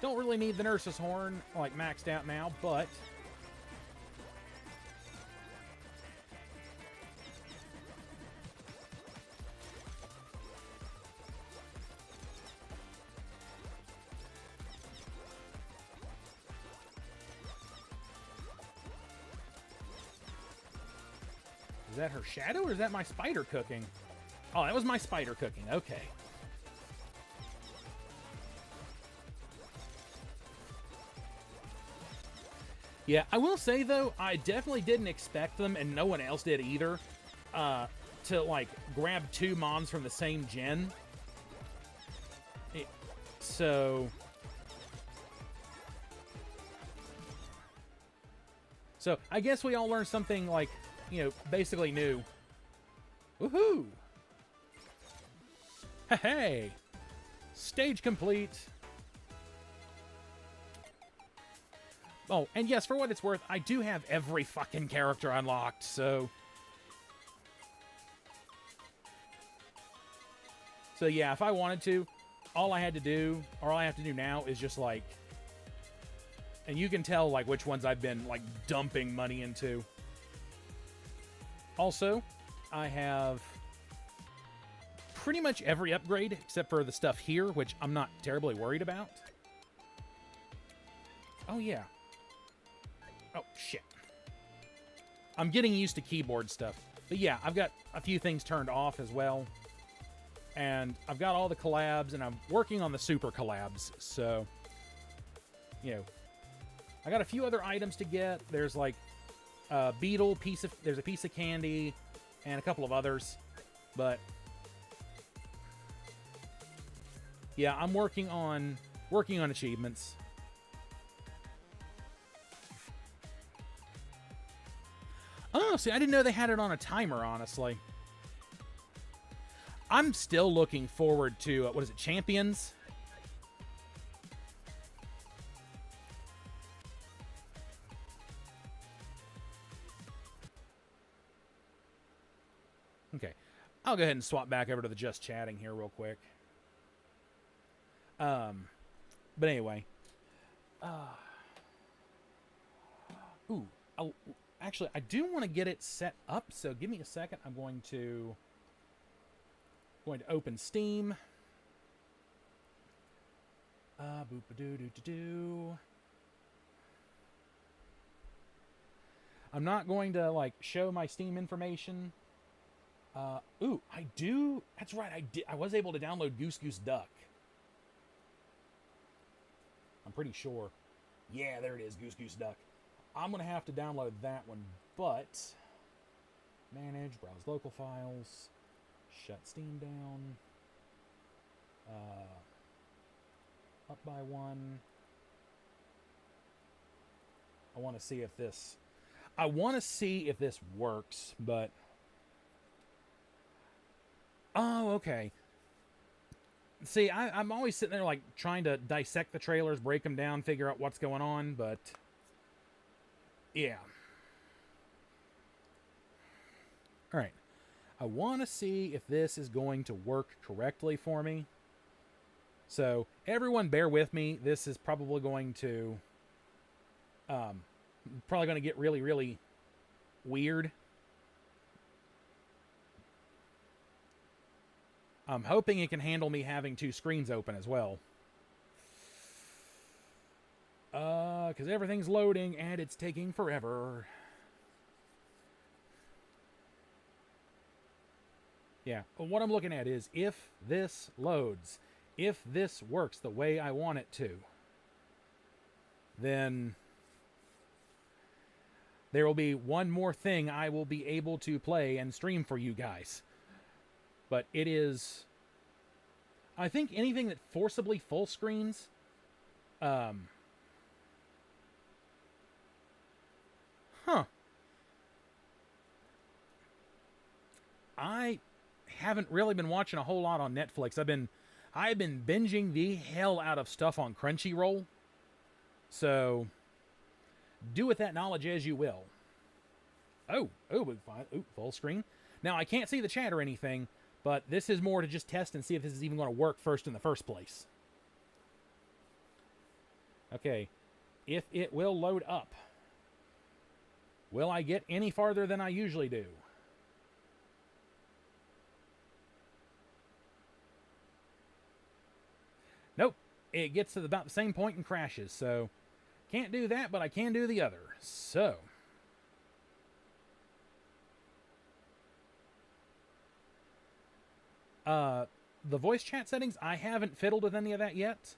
Don't really need the nurse's horn, like, maxed out now, but... Is that her shadow, or is that my spider cooking? Oh, that was my spider cooking. Okay. Yeah, I will say, though, I definitely didn't expect them, and no one else did either, to, like, grab 2 Mons from the same gen. So, I guess we all learned something, like, basically new. Woohoo! Hey! Stage complete! Oh, and yes, for what it's worth, I do have every fucking character unlocked, so... So yeah, if I wanted to, all I have to do now is just like, and you can tell like which ones I've been like dumping money into. Also, I have pretty much every upgrade except for the stuff here, which I'm not terribly worried about. Oh, yeah. Oh, shit. I'm getting used to keyboard stuff. But yeah, I've got a few things turned off as well. And I've got all the collabs, and I'm working on the super collabs. So, you know, I got a few other items to get. There's like a beetle piece of, there's a piece of candy, and a couple of others. But yeah, I'm working on achievements. Oh, see, I didn't know they had it on a timer, honestly. I'm still looking forward to, what is it, Champions? Okay. I'll go ahead and swap back over to the just chatting here real quick. But anyway. Ooh. Actually, I do want to get it set up, so give me a second. I'm going to open Steam. Boop-a-doo-doo-doo-doo. I'm not going to like show my Steam information. Ooh, I do. That's right. I was able to download Goose Goose Duck. I'm pretty sure. Yeah, there it is, Goose Goose Duck. I'm going to have to download that one, but manage, browse local files, shut Steam down, up by one. I want to see if this works, but oh, okay. See, I'm always sitting there like trying to dissect the trailers, break them down, figure out what's going on, but yeah. All right. I want to see if this is going to work correctly for me. So, everyone bear with me. This is probably going to get really, really weird. I'm hoping it can handle me having two screens open as well. Because everything's loading and it's taking forever. Yeah, but what I'm looking at is if this loads, if this works the way I want it to, then there will be one more thing I will be able to play and stream for you guys. But it is, I think anything that forcibly full screens, I haven't really been watching a whole lot on Netflix. I've been binging the hell out of stuff on Crunchyroll. So do with that knowledge as you will. Oh, full screen. Now I can't see the chat or anything, but this is more to just test and see if this is even going to work first in the first place. Okay, if it will load up. Will I get any farther than I usually do? Nope. It gets to about the same point and crashes, so can't do that, but I can do the other. So the voice chat settings, I haven't fiddled with any of that yet.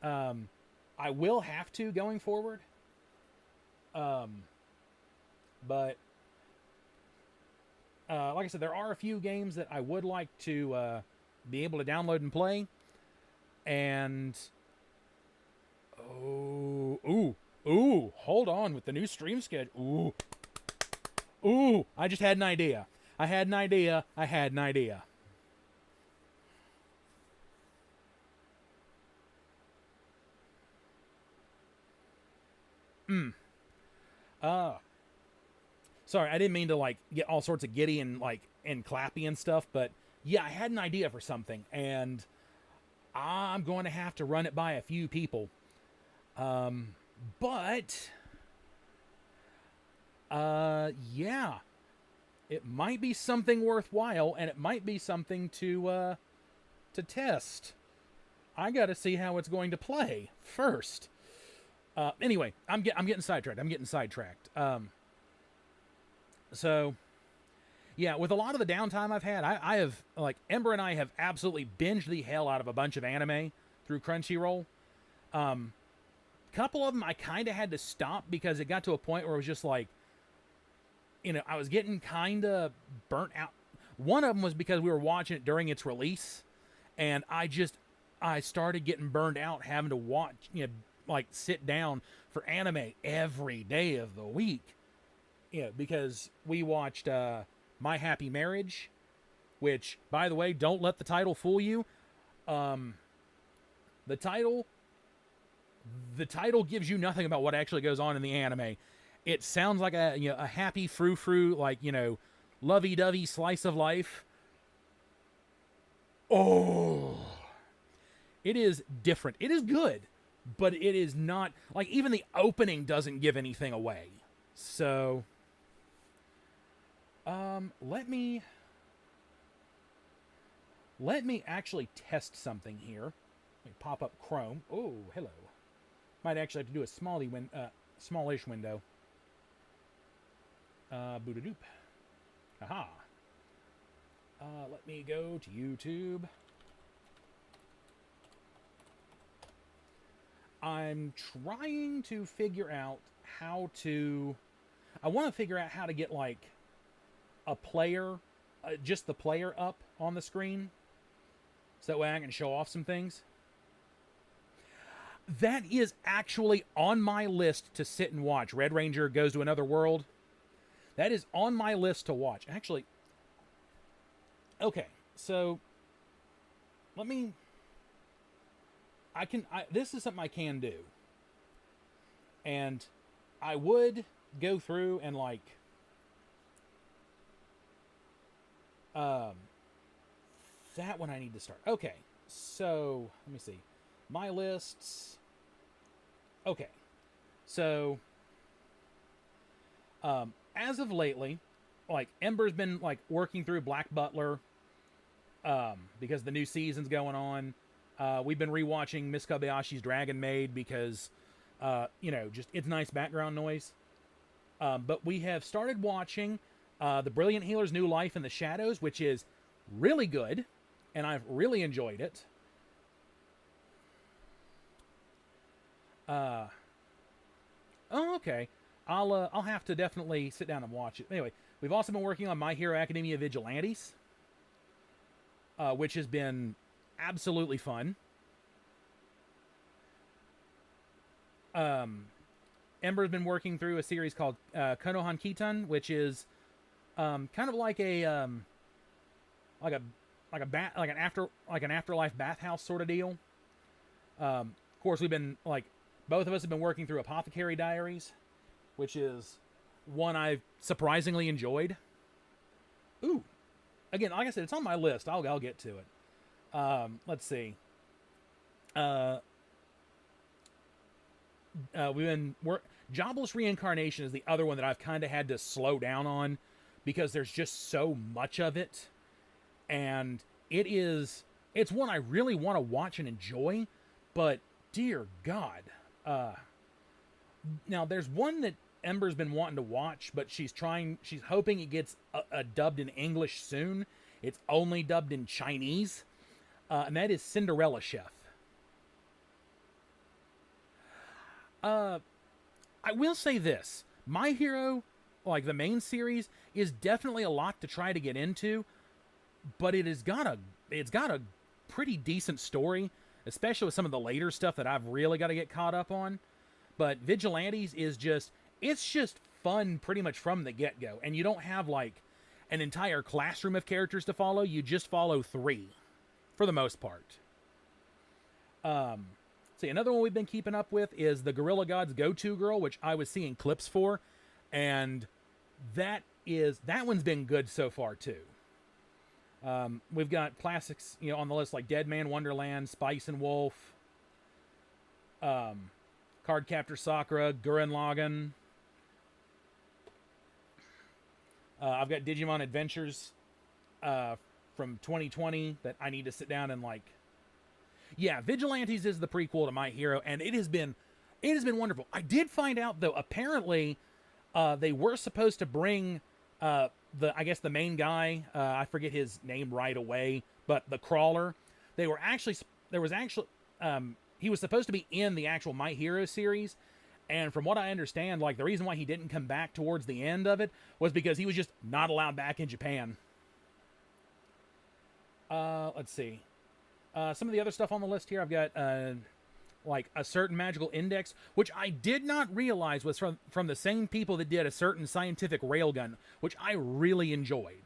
I will have to going forward. But like I said, there are a few games that I would like to be able to download and play. And hold on with the new stream schedule. I just had an idea. I had an idea. Sorry, I didn't mean to like get all sorts of giddy and like and clappy and stuff, but yeah, I had an idea for something, and I'm going to have to run it by a few people. But yeah, it might be something worthwhile, and it might be something to test. I got to see how it's going to play first. Anyway, I'm getting sidetracked. So yeah, with a lot of the downtime I've had, I have, like, Ember and I have absolutely binged the hell out of a bunch of anime through Crunchyroll. Couple of them I kind of had to stop because it got to a point where it was just like, I was getting kind of burnt out. One of them was because we were watching it during its release, and I started getting burned out having to watch, like, sit down for anime every day of the week. Because we watched My Happy Marriage, which, by the way, don't let the title fool you. The title gives you nothing about what actually goes on in the anime. It sounds like a happy frou-frou, like, lovey-dovey slice of life. Oh, it is different. It is good, but it is not, like, even the opening doesn't give anything away. So let me actually test something here. Let me pop up Chrome. Oh, hello. Might actually have to do a smallish window. Boodadoop. Aha. Let me go to YouTube. I'm trying to figure out how to... I want to figure out how to get, like, a player, just the player up on the screen, so that way I can show off some things. That is actually on my list to sit and watch. Red Ranger Goes to Another World. That is on my list to watch. Actually, okay, so let me... this is something I can do. And I would go through and, like, that one I need to start. Okay, so let me see. My lists. Okay, so as of lately, like, Ember's been, like, working through Black Butler because the new season's going on. We've been rewatching Miss Kobayashi's Dragon Maid because just it's nice background noise. But we have started watching The Brilliant Healer's New Life in the Shadows, which is really good, and I've really enjoyed it. Oh, okay. I'll have to definitely sit down and watch it. Anyway, we've also been working on My Hero Academia Vigilantes, which has been absolutely fun. Ember's been working through a series called Konohan Kitan, which is kind of like an afterlife bathhouse sort of deal. Of course, we've been, like, both of us have been working through Apothecary Diaries, which is one I've surprisingly enjoyed. Ooh, again, like I said, it's on my list. I'll get to it. Let's see. Jobless Reincarnation is the other one that I've kind of had to slow down on because there's just so much of it, and it's one I really want to watch and enjoy, but dear God. Now there's one that Ember's been wanting to watch, but she's hoping it gets dubbed in English soon. It's only dubbed in Chinese, and that is Cinderella Chef. I will say this. My Hero, like the main series, is definitely a lot to try to get into, but it's got a pretty decent story, especially with some of the later stuff that I've really got to get caught up on. But Vigilantes is just fun pretty much from the get-go, and you don't have, like, an entire classroom of characters to follow. You just follow 3 for the most part. See, another one we've been keeping up with is the Gorilla Gods Go-To Girl, which I was seeing clips for, and that one's been good so far too. We've got classics, on the list like Dead Man Wonderland, Spice and Wolf, Cardcaptor Sakura, Gurren Lagann. I've got Digimon Adventures from 2020 that I need to sit down and like. Yeah, Vigilantes is the prequel to My Hero, and it has been wonderful. I did find out though, apparently, they were supposed to bring the main guy. I forget his name right away, but the Crawler. He was supposed to be in the actual My Hero series. And from what I understand, like the reason why he didn't come back towards the end of it was because he was just not allowed back in Japan. Let's see. Some of the other stuff on the list here, I've got like A Certain Magical Index, which I did not realize was from the same people that did A Certain Scientific Railgun, which I really enjoyed.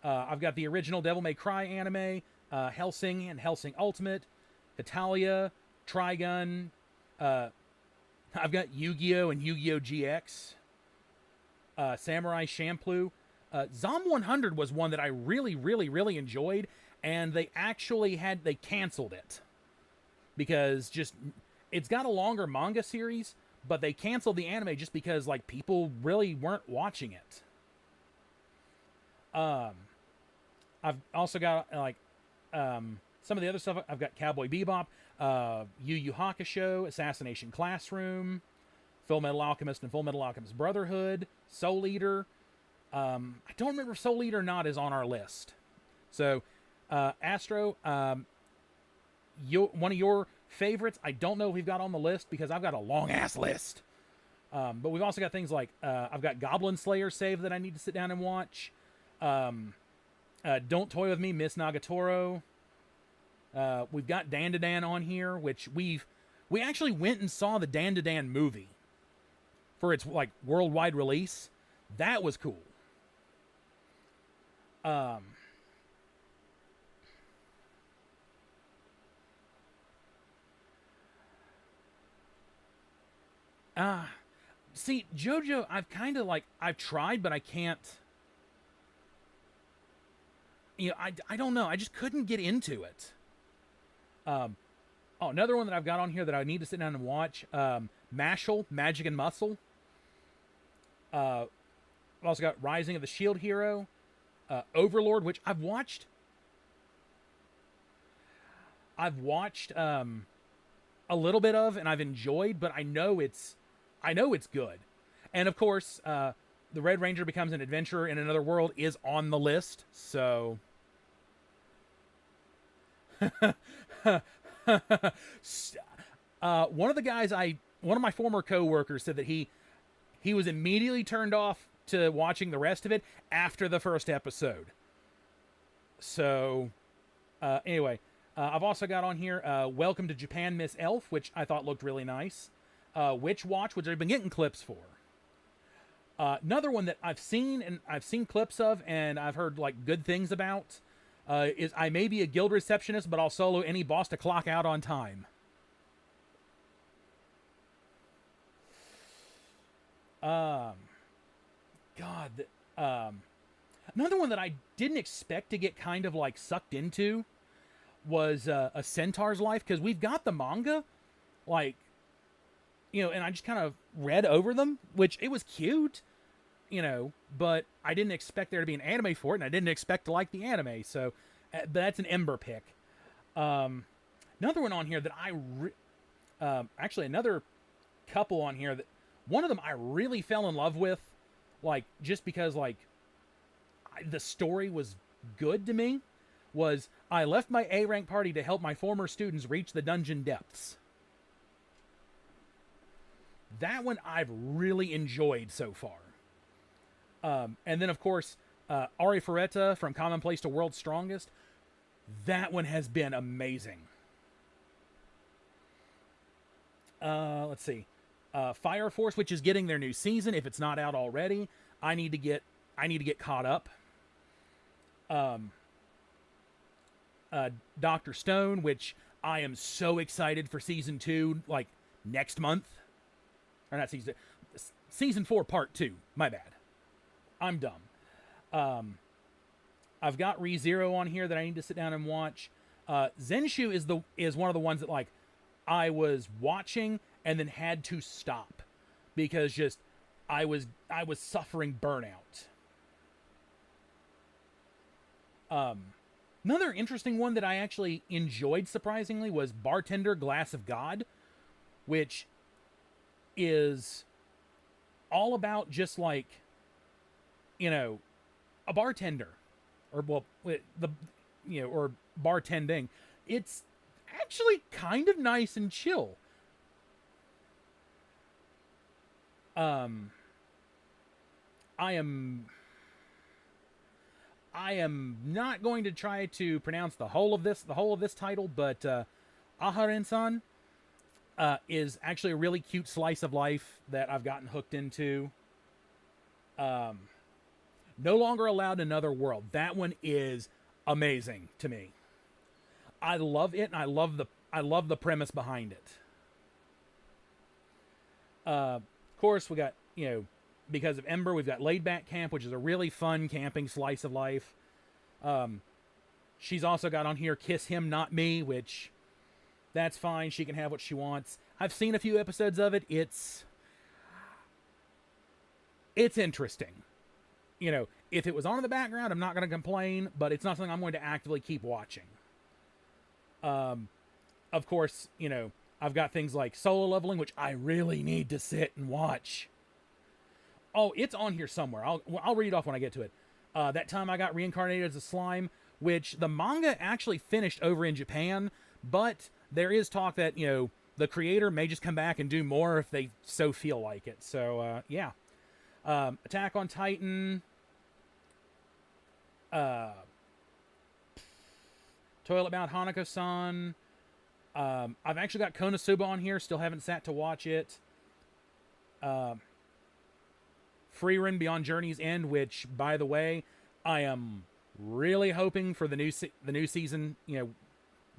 I've got the original Devil May Cry anime, Hellsing and Hellsing Ultimate, Italia, Trigun. I've got Yu-Gi-Oh! And Yu-Gi-Oh! GX, Samurai Champloo. Zom 100 was one that I really, really, really enjoyed, and they canceled it. Because it's got a longer manga series, but they canceled the anime just because, like, people really weren't watching it. I've also got, like, some of the other stuff. I've got Cowboy Bebop, Yu Yu Hakusho, Assassination Classroom, Full Metal Alchemist and Full Metal Alchemist Brotherhood, Soul Eater. I don't remember if Soul Eater not is on our list. So, Astro, one of your favorites, I don't know if we've got on the list because I've got a long-ass list. But we've also got things like, I've got Goblin Slayer save that I need to sit down and watch. Don't Toy With Me, Miss Nagatoro. We've got Dandadan on here, which we actually went and saw the Dandadan movie for its like worldwide release. That was cool. See, JoJo, I've tried, but I can't. I don't know. I just couldn't get into it. Another one that I've got on here that I need to sit down and watch, Mashal, Magic and Muscle. I've also got Rising of the Shield Hero, Overlord, which I've watched a little bit of and I've enjoyed, but I know it's good. And of course, the Red Ranger becomes an adventurer in another world is on the list, so one of my former coworkers said that he was immediately turned off to watching the rest of it after the first episode. So, anyway, I've also got on here, Welcome to Japan, Miss Elf, which I thought looked really nice. Witch Watch, which I've been getting clips for. Another one that I've seen clips of and I've heard like good things about, is I May Be a Guild Receptionist, but I'll solo any boss to clock out on time. Another one that I didn't expect to get kind of like sucked into was A Centaur's Life, because we've got the manga, like, and I just kind of read over them, which it was cute, but I didn't expect there to be an anime for it, and I didn't expect to like the anime, so but that's an Ember pick. Another one on here that actually another couple on here that one of them I really fell in love with, like, just because, like, the story was good to me, was I Left My A-Rank Party to Help My Former Students Reach the Dungeon Depths. That one I've really enjoyed so far. And then, of course, Ari Ferretta, From Commonplace to World's Strongest. That one has been amazing. Let's see. Fire Force, which is getting their new season. If it's not out already, I need to get caught up. Dr. Stone, which I am so excited for season 2, like next month. Or not season 4 part 2. My bad. I'm dumb. I've got ReZero on here that I need to sit down and watch. Zenshu is one of the ones that like I was watching and then had to stop because just I was suffering burnout. Another interesting one that I actually enjoyed surprisingly was Bartender Glass of God, which is all about just like, you know, a bartender or well the you know or bartending. It's actually kind of nice and chill. I am not going to try to pronounce the whole of this title, but Aharen-san is actually a really cute slice of life that I've gotten hooked into. No Longer Allowed in Another World. That one is amazing to me. I love it, and I love the premise behind it. Of course, we got, because of Ember, we've got Laid Back Camp, which is a really fun camping slice of life. She's also got on here Kiss Him Not Me, which that's fine. She can have what she wants. I've seen a few episodes of it. It's interesting. If it was on in the background, I'm not going to complain, but it's not something I'm going to actively keep watching. Of course, I've got things like Solo Leveling, which I really need to sit and watch. Oh, it's on here somewhere. I'll read it off when I get to it. That Time I Got Reincarnated as a Slime, which the manga actually finished over in Japan, but there is talk that, the creator may just come back and do more if they so feel like it. So, yeah. Attack on Titan. Toilet Bound Hanako-san. I've actually got Konosuba on here. Still haven't sat to watch it. Frieren Beyond Journey's End, which, by the way, I am really hoping for the new season, to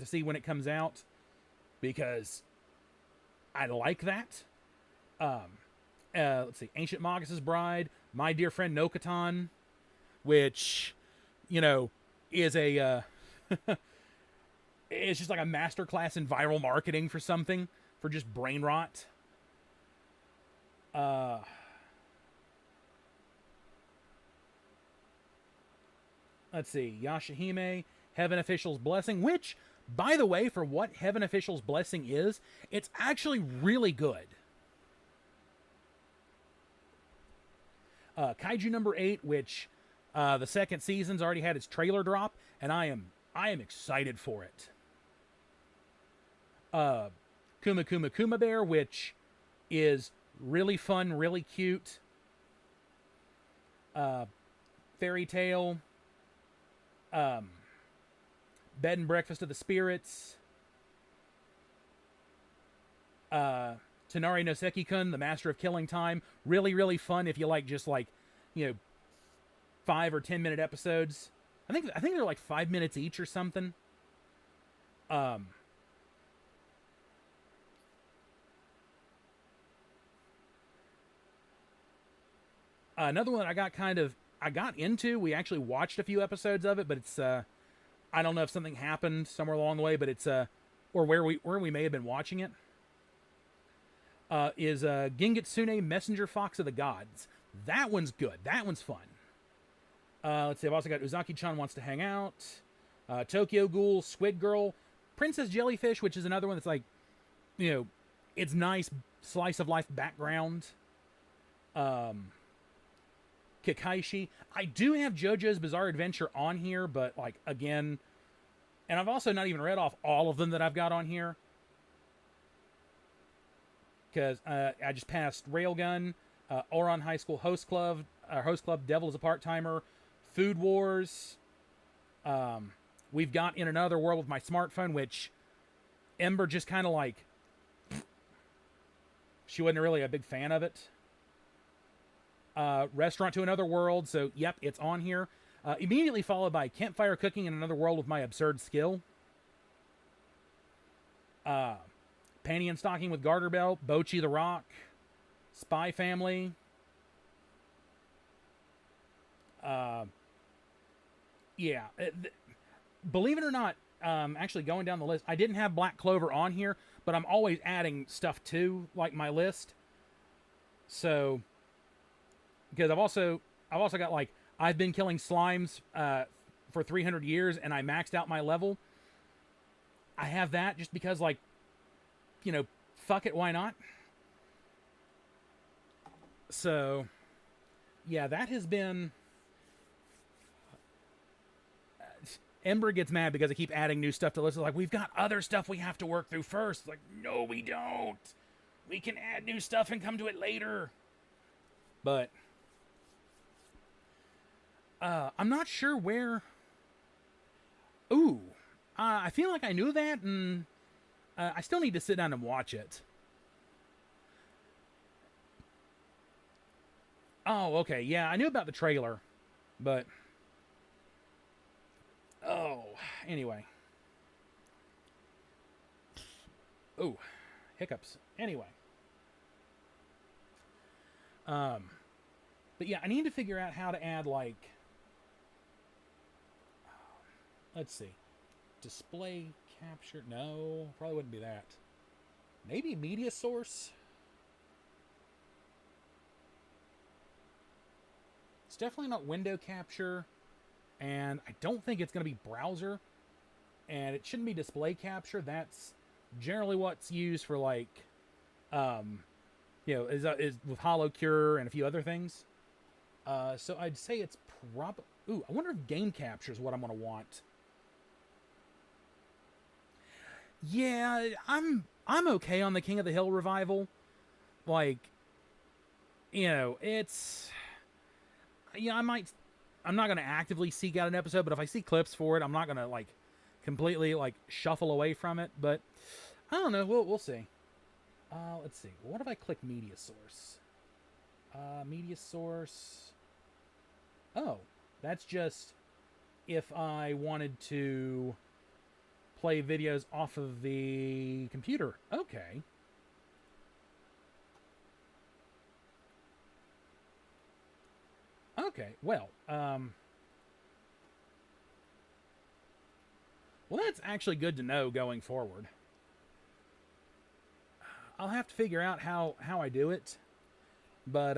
see when it comes out, because I like that. Let's see, Ancient Magus' Bride, My Dear Friend Nokatan, which, is a it's just like a masterclass in viral marketing for something, for just brain rot. Let's see, Yashahime, Heaven Official's Blessing, which, by the way, for what Heaven Official's Blessing is, it's actually really good. Kaiju number 8, which the second season's already had its trailer drop, and I am excited for it. Kuma Kuma Kuma Bear, which is really fun, really cute. Fairy Tail. Bed and Breakfast of the Spirits. Tonari no Seki-kun, The Master of Killing Time. Really, really fun if you like just 5 or 10 minute episodes. I think they're like 5 minutes each or something. Another one that I got into, we actually watched a few episodes of it, but it's I don't know if something happened somewhere along the way, but it's or where we may have been watching it. Is Gingitsune Messenger Fox of the Gods. That one's good. That one's fun. Let's see, I've also got Uzaki-chan Wants to Hang Out, Tokyo Ghoul, Squid Girl, Princess Jellyfish, which is another one that's like, it's nice slice of life background. Kakaishi. I do have JoJo's Bizarre Adventure on here, but again, and I've also not even read off all of them that I've got on here, because I just passed Railgun, Ouran High School Host Club, Devil is a Part-Timer, Food Wars. We've got In Another World with My Smartphone, which Ember just kind of she wasn't really a big fan of it. Restaurant to Another World, so yep, it's on here. Immediately followed by Campfire Cooking in Another World with My Absurd Skill. Panty and Stocking with Garter Belt, Bocchi the Rock, Spy Family. yeah. Believe it or not, actually going down the list, I didn't have Black Clover on here, but I'm always adding stuff to like my list. So, because I've also got like I've been killing slimes for 300 years, and I maxed out my level. I have that just because, like, fuck it, why not? So, yeah, that has been. Ember gets mad because I keep adding new stuff to lists. Like, we've got other stuff we have to work through first. Like, no, we don't. We can add new stuff and come to it later. But I'm not sure where. Ooh, I feel like I knew that, and I still need to sit down and watch it. Oh, okay, yeah, I knew about the trailer, but anyway. Ooh, hiccups. Anyway. But yeah, I need to figure out how to add, like, let's see, display capture. No, probably wouldn't be that. Maybe media source. It's definitely not window capture, and I don't think it's going to be browser, and it shouldn't be display capture. That's generally what's used for, like, is with HoloCure and a few other things. So I'd say it's probably. Ooh, I wonder if game capture is what I'm going to want. Yeah, I'm okay on the King of the Hill revival. Like, it's. Yeah, I'm not going to actively seek out an episode, but if I see clips for it, I'm not going to, like, completely, like, shuffle away from it. But I don't know. We'll see. Let's see. What if I click media source? Media source. Oh, that's just if I wanted to play videos off of the computer. Okay. Okay, well, that's actually good to know going forward. I'll have to figure out how I do it, but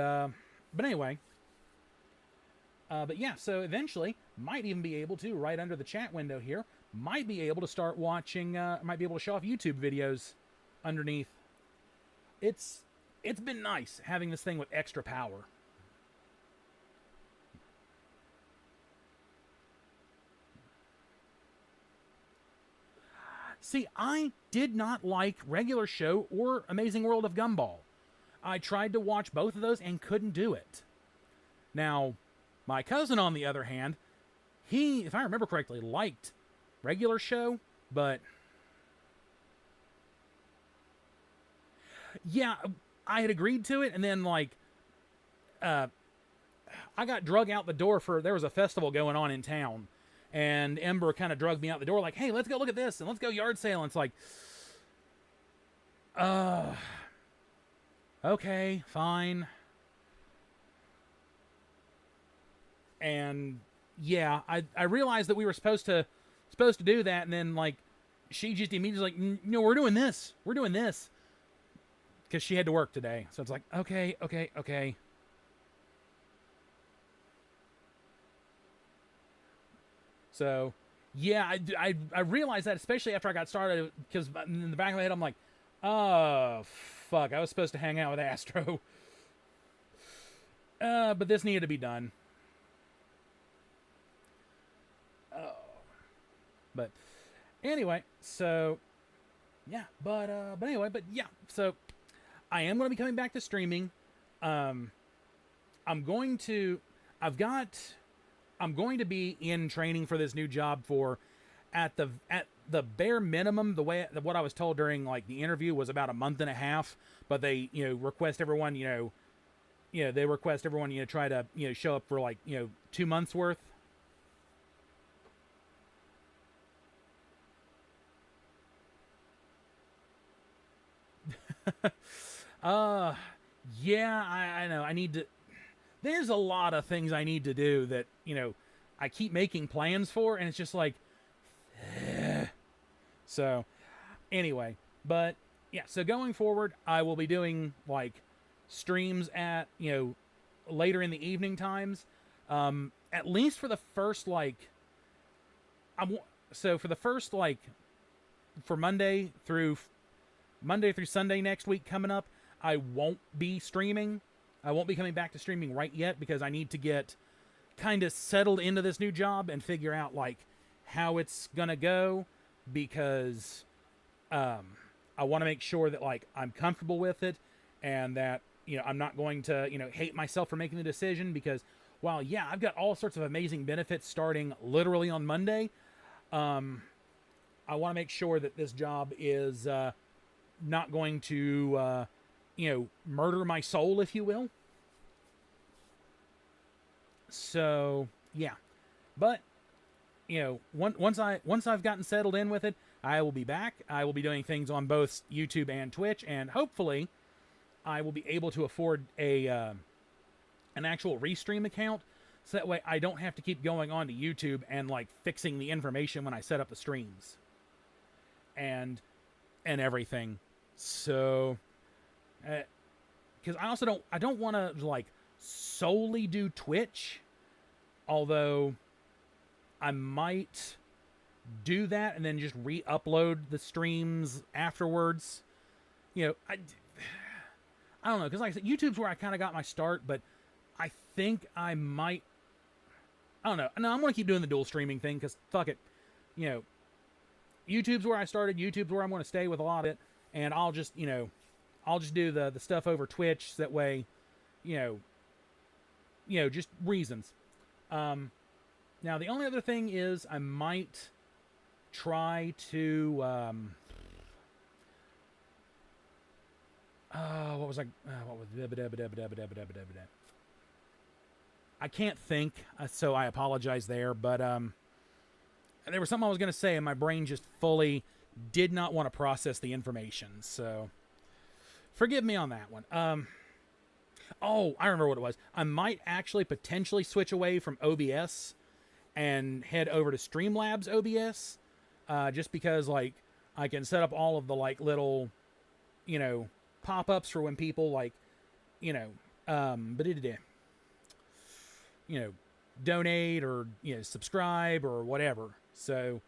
anyway, but yeah. So eventually, might even be able to right under the chat window here. Might be able to start watching. Might be able to show off YouTube videos underneath. It's been nice having this thing with extra power. See, I did not like Regular Show or Amazing World of Gumball. I tried to watch both of those and couldn't do it. Now, my cousin, on the other hand, he, if I remember correctly, liked Regular Show, but yeah, I had agreed to it, and then, like, I got drug out the door there was a festival going on in town, and Ember kind of drugged me out the door, like, hey, let's go look at this, and let's go yard sale. And it's like, okay, fine. And yeah, I realized that we were supposed to do that, and then, like, she just immediately like, no, we're doing this, because she had to work today. So it's like, okay. So yeah, I realized that, especially after I got started, because in the back of my head I'm like, oh fuck, I was supposed to hang out with Astro. But this needed to be done. But anyway, so yeah, but yeah, so I am going to be coming back to streaming. I'm going to be in training for this new job for at the bare minimum. What I was told during, like, the interview was about a month and a half, but they request everyone try to show up for, like, 2 months worth. Yeah, I know. I need to. There's a lot of things I need to do that I keep making plans for, and it's just like, so anyway, but yeah, so going forward, I will be doing like streams at, later in the evening times, at least for the first, like, so for the first, like, for Monday through Sunday next week coming up, I won't be streaming. I won't be coming back to streaming right yet because I need to get kind of settled into this new job and figure out like how it's gonna go, because I want to make sure that like I'm comfortable with it, and that I'm not going to hate myself for making the decision, because while yeah, I've got all sorts of amazing benefits starting literally on Monday, I want to make sure that this job is not going to murder my soul, if you will. So yeah, but once I've gotten settled in with it, I will be back. I will be doing things on both YouTube and Twitch, and hopefully I will be able to afford an actual Restream account, so that way I don't have to keep going on to YouTube and like fixing the information when I set up the streams and everything. So because I don't want to like solely do Twitch, although I might do that and then just re-upload the streams afterwards. I don't know, because like I said, YouTube's where I kind of got my start, but I think I might, I don't know. No, I'm going to keep doing the dual streaming thing, because fuck it. YouTube's where I started. YouTube's where I'm going to stay with a lot of it, and I'll just do the stuff over Twitch, so that way, just reasons. Now the only other thing is I might try to what was I can't think, so I apologize there, but there was something I was going to say and my brain just fully did not want to process the information, so forgive me on that one. Oh, I remember what it was. I might actually potentially switch away from OBS and head over to Streamlabs OBS, just because like I can set up all of the like little, pop-ups for when people like, donate or subscribe or whatever. So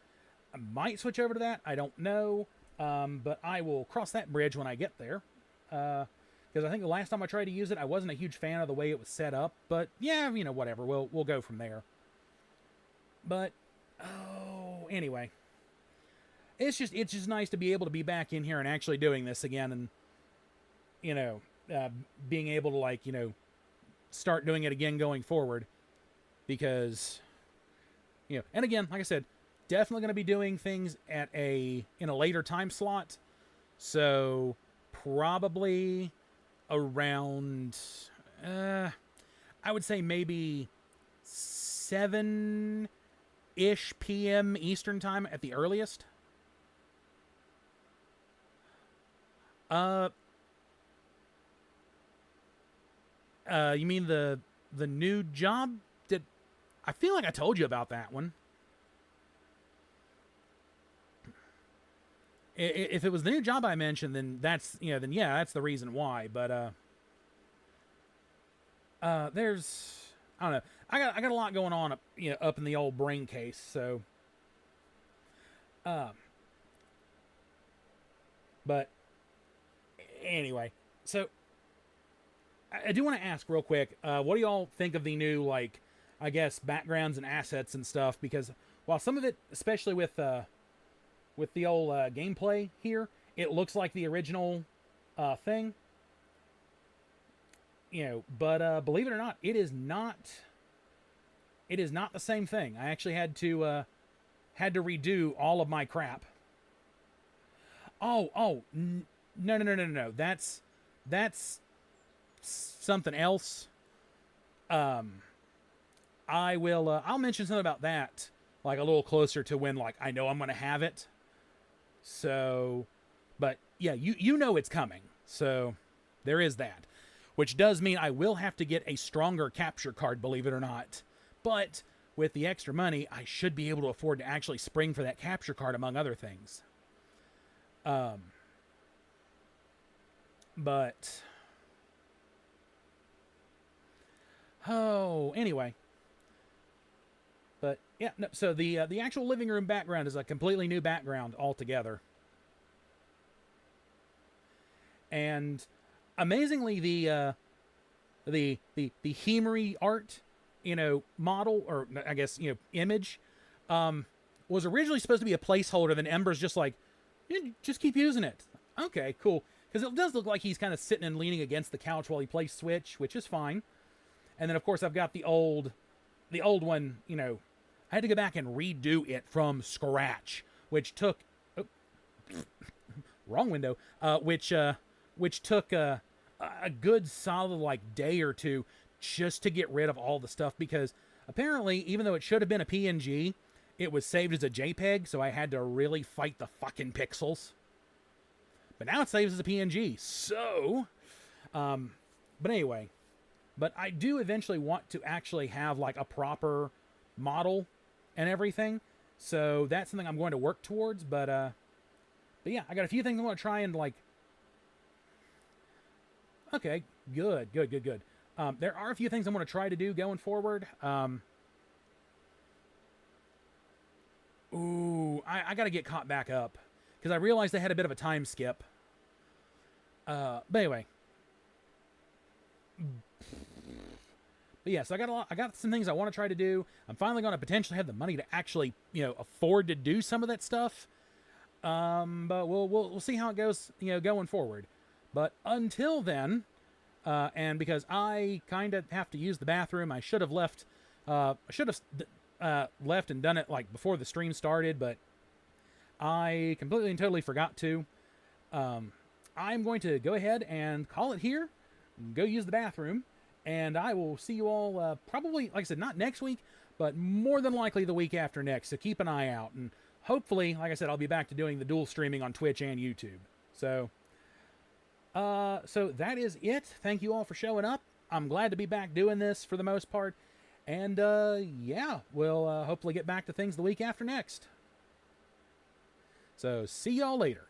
I might switch over to that. I don't know, but I will cross that bridge when I get there. Because I think the last time I tried to use it, I wasn't a huge fan of the way it was set up. But yeah, whatever. We'll go from there. But anyway, it's just nice to be able to be back in here and actually doing this again, and being able to like start doing it again going forward, because and again, like I said, definitely going to be doing things in a later time slot, so probably around I would say maybe 7-ish p.m. Eastern time at the earliest. You mean the new job? I feel like I told you about that one. If it was the new job I mentioned, then that's that's the reason why. But there's, I don't know. I got a lot going on up in the old brain case. So, but anyway, so I do want to ask real quick, what do y'all think of the new, like, I guess, backgrounds and assets and stuff? Because while some of it, especially with the old gameplay here, it looks like the original thing, but believe it or not, it is not the same thing. I actually had to redo all of my crap. No. That's something else. I'll mention something about that like a little closer to when like I know I'm going to have it. So, but yeah, you know it's coming. So there is that, which does mean I will have to get a stronger capture card, believe it or not. But with the extra money, I should be able to afford to actually spring for that capture card, among other things. But anyway. But yeah, no, so the actual living room background is a completely new background altogether. And amazingly, the Himari art, model, or I guess, image, was originally supposed to be a placeholder. Then Ember's just like, just keep using it. Okay, cool. Because it does look like he's kind of sitting and leaning against the couch while he plays Switch, which is fine. And then, of course, I've got the old one, I had to go back and redo it from scratch, which took, wrong window, which took a good solid day or two just to get rid of all the stuff, because apparently, even though it should have been a PNG, it was saved as a JPEG, so I had to really fight the fucking pixels. But now it saves as a PNG, so, but anyway, but I do eventually want to actually have a proper model and everything, so that's something I'm going to work towards. But yeah, I got a few things I want to try and okay, good. There are a few things I'm going to try to do going forward. I got to get caught back up because I realized I had a bit of a time skip. But anyway. But yeah, so I got some things I want to try to do. I'm finally going to potentially have the money to actually, afford to do some of that stuff. But we'll see how it goes, going forward. But until then, and because I kind of have to use the bathroom, I should have left. Left and done it before the stream started, but I completely and totally forgot to. I'm going to go ahead and call it here. Go use the bathroom. And I will see you all probably, like I said, not next week, but more than likely the week after next. So keep an eye out. And hopefully, like I said, I'll be back to doing the dual streaming on Twitch and YouTube. So that is it. Thank you all for showing up. I'm glad to be back doing this for the most part. And yeah, we'll hopefully get back to things the week after next. So see y'all later.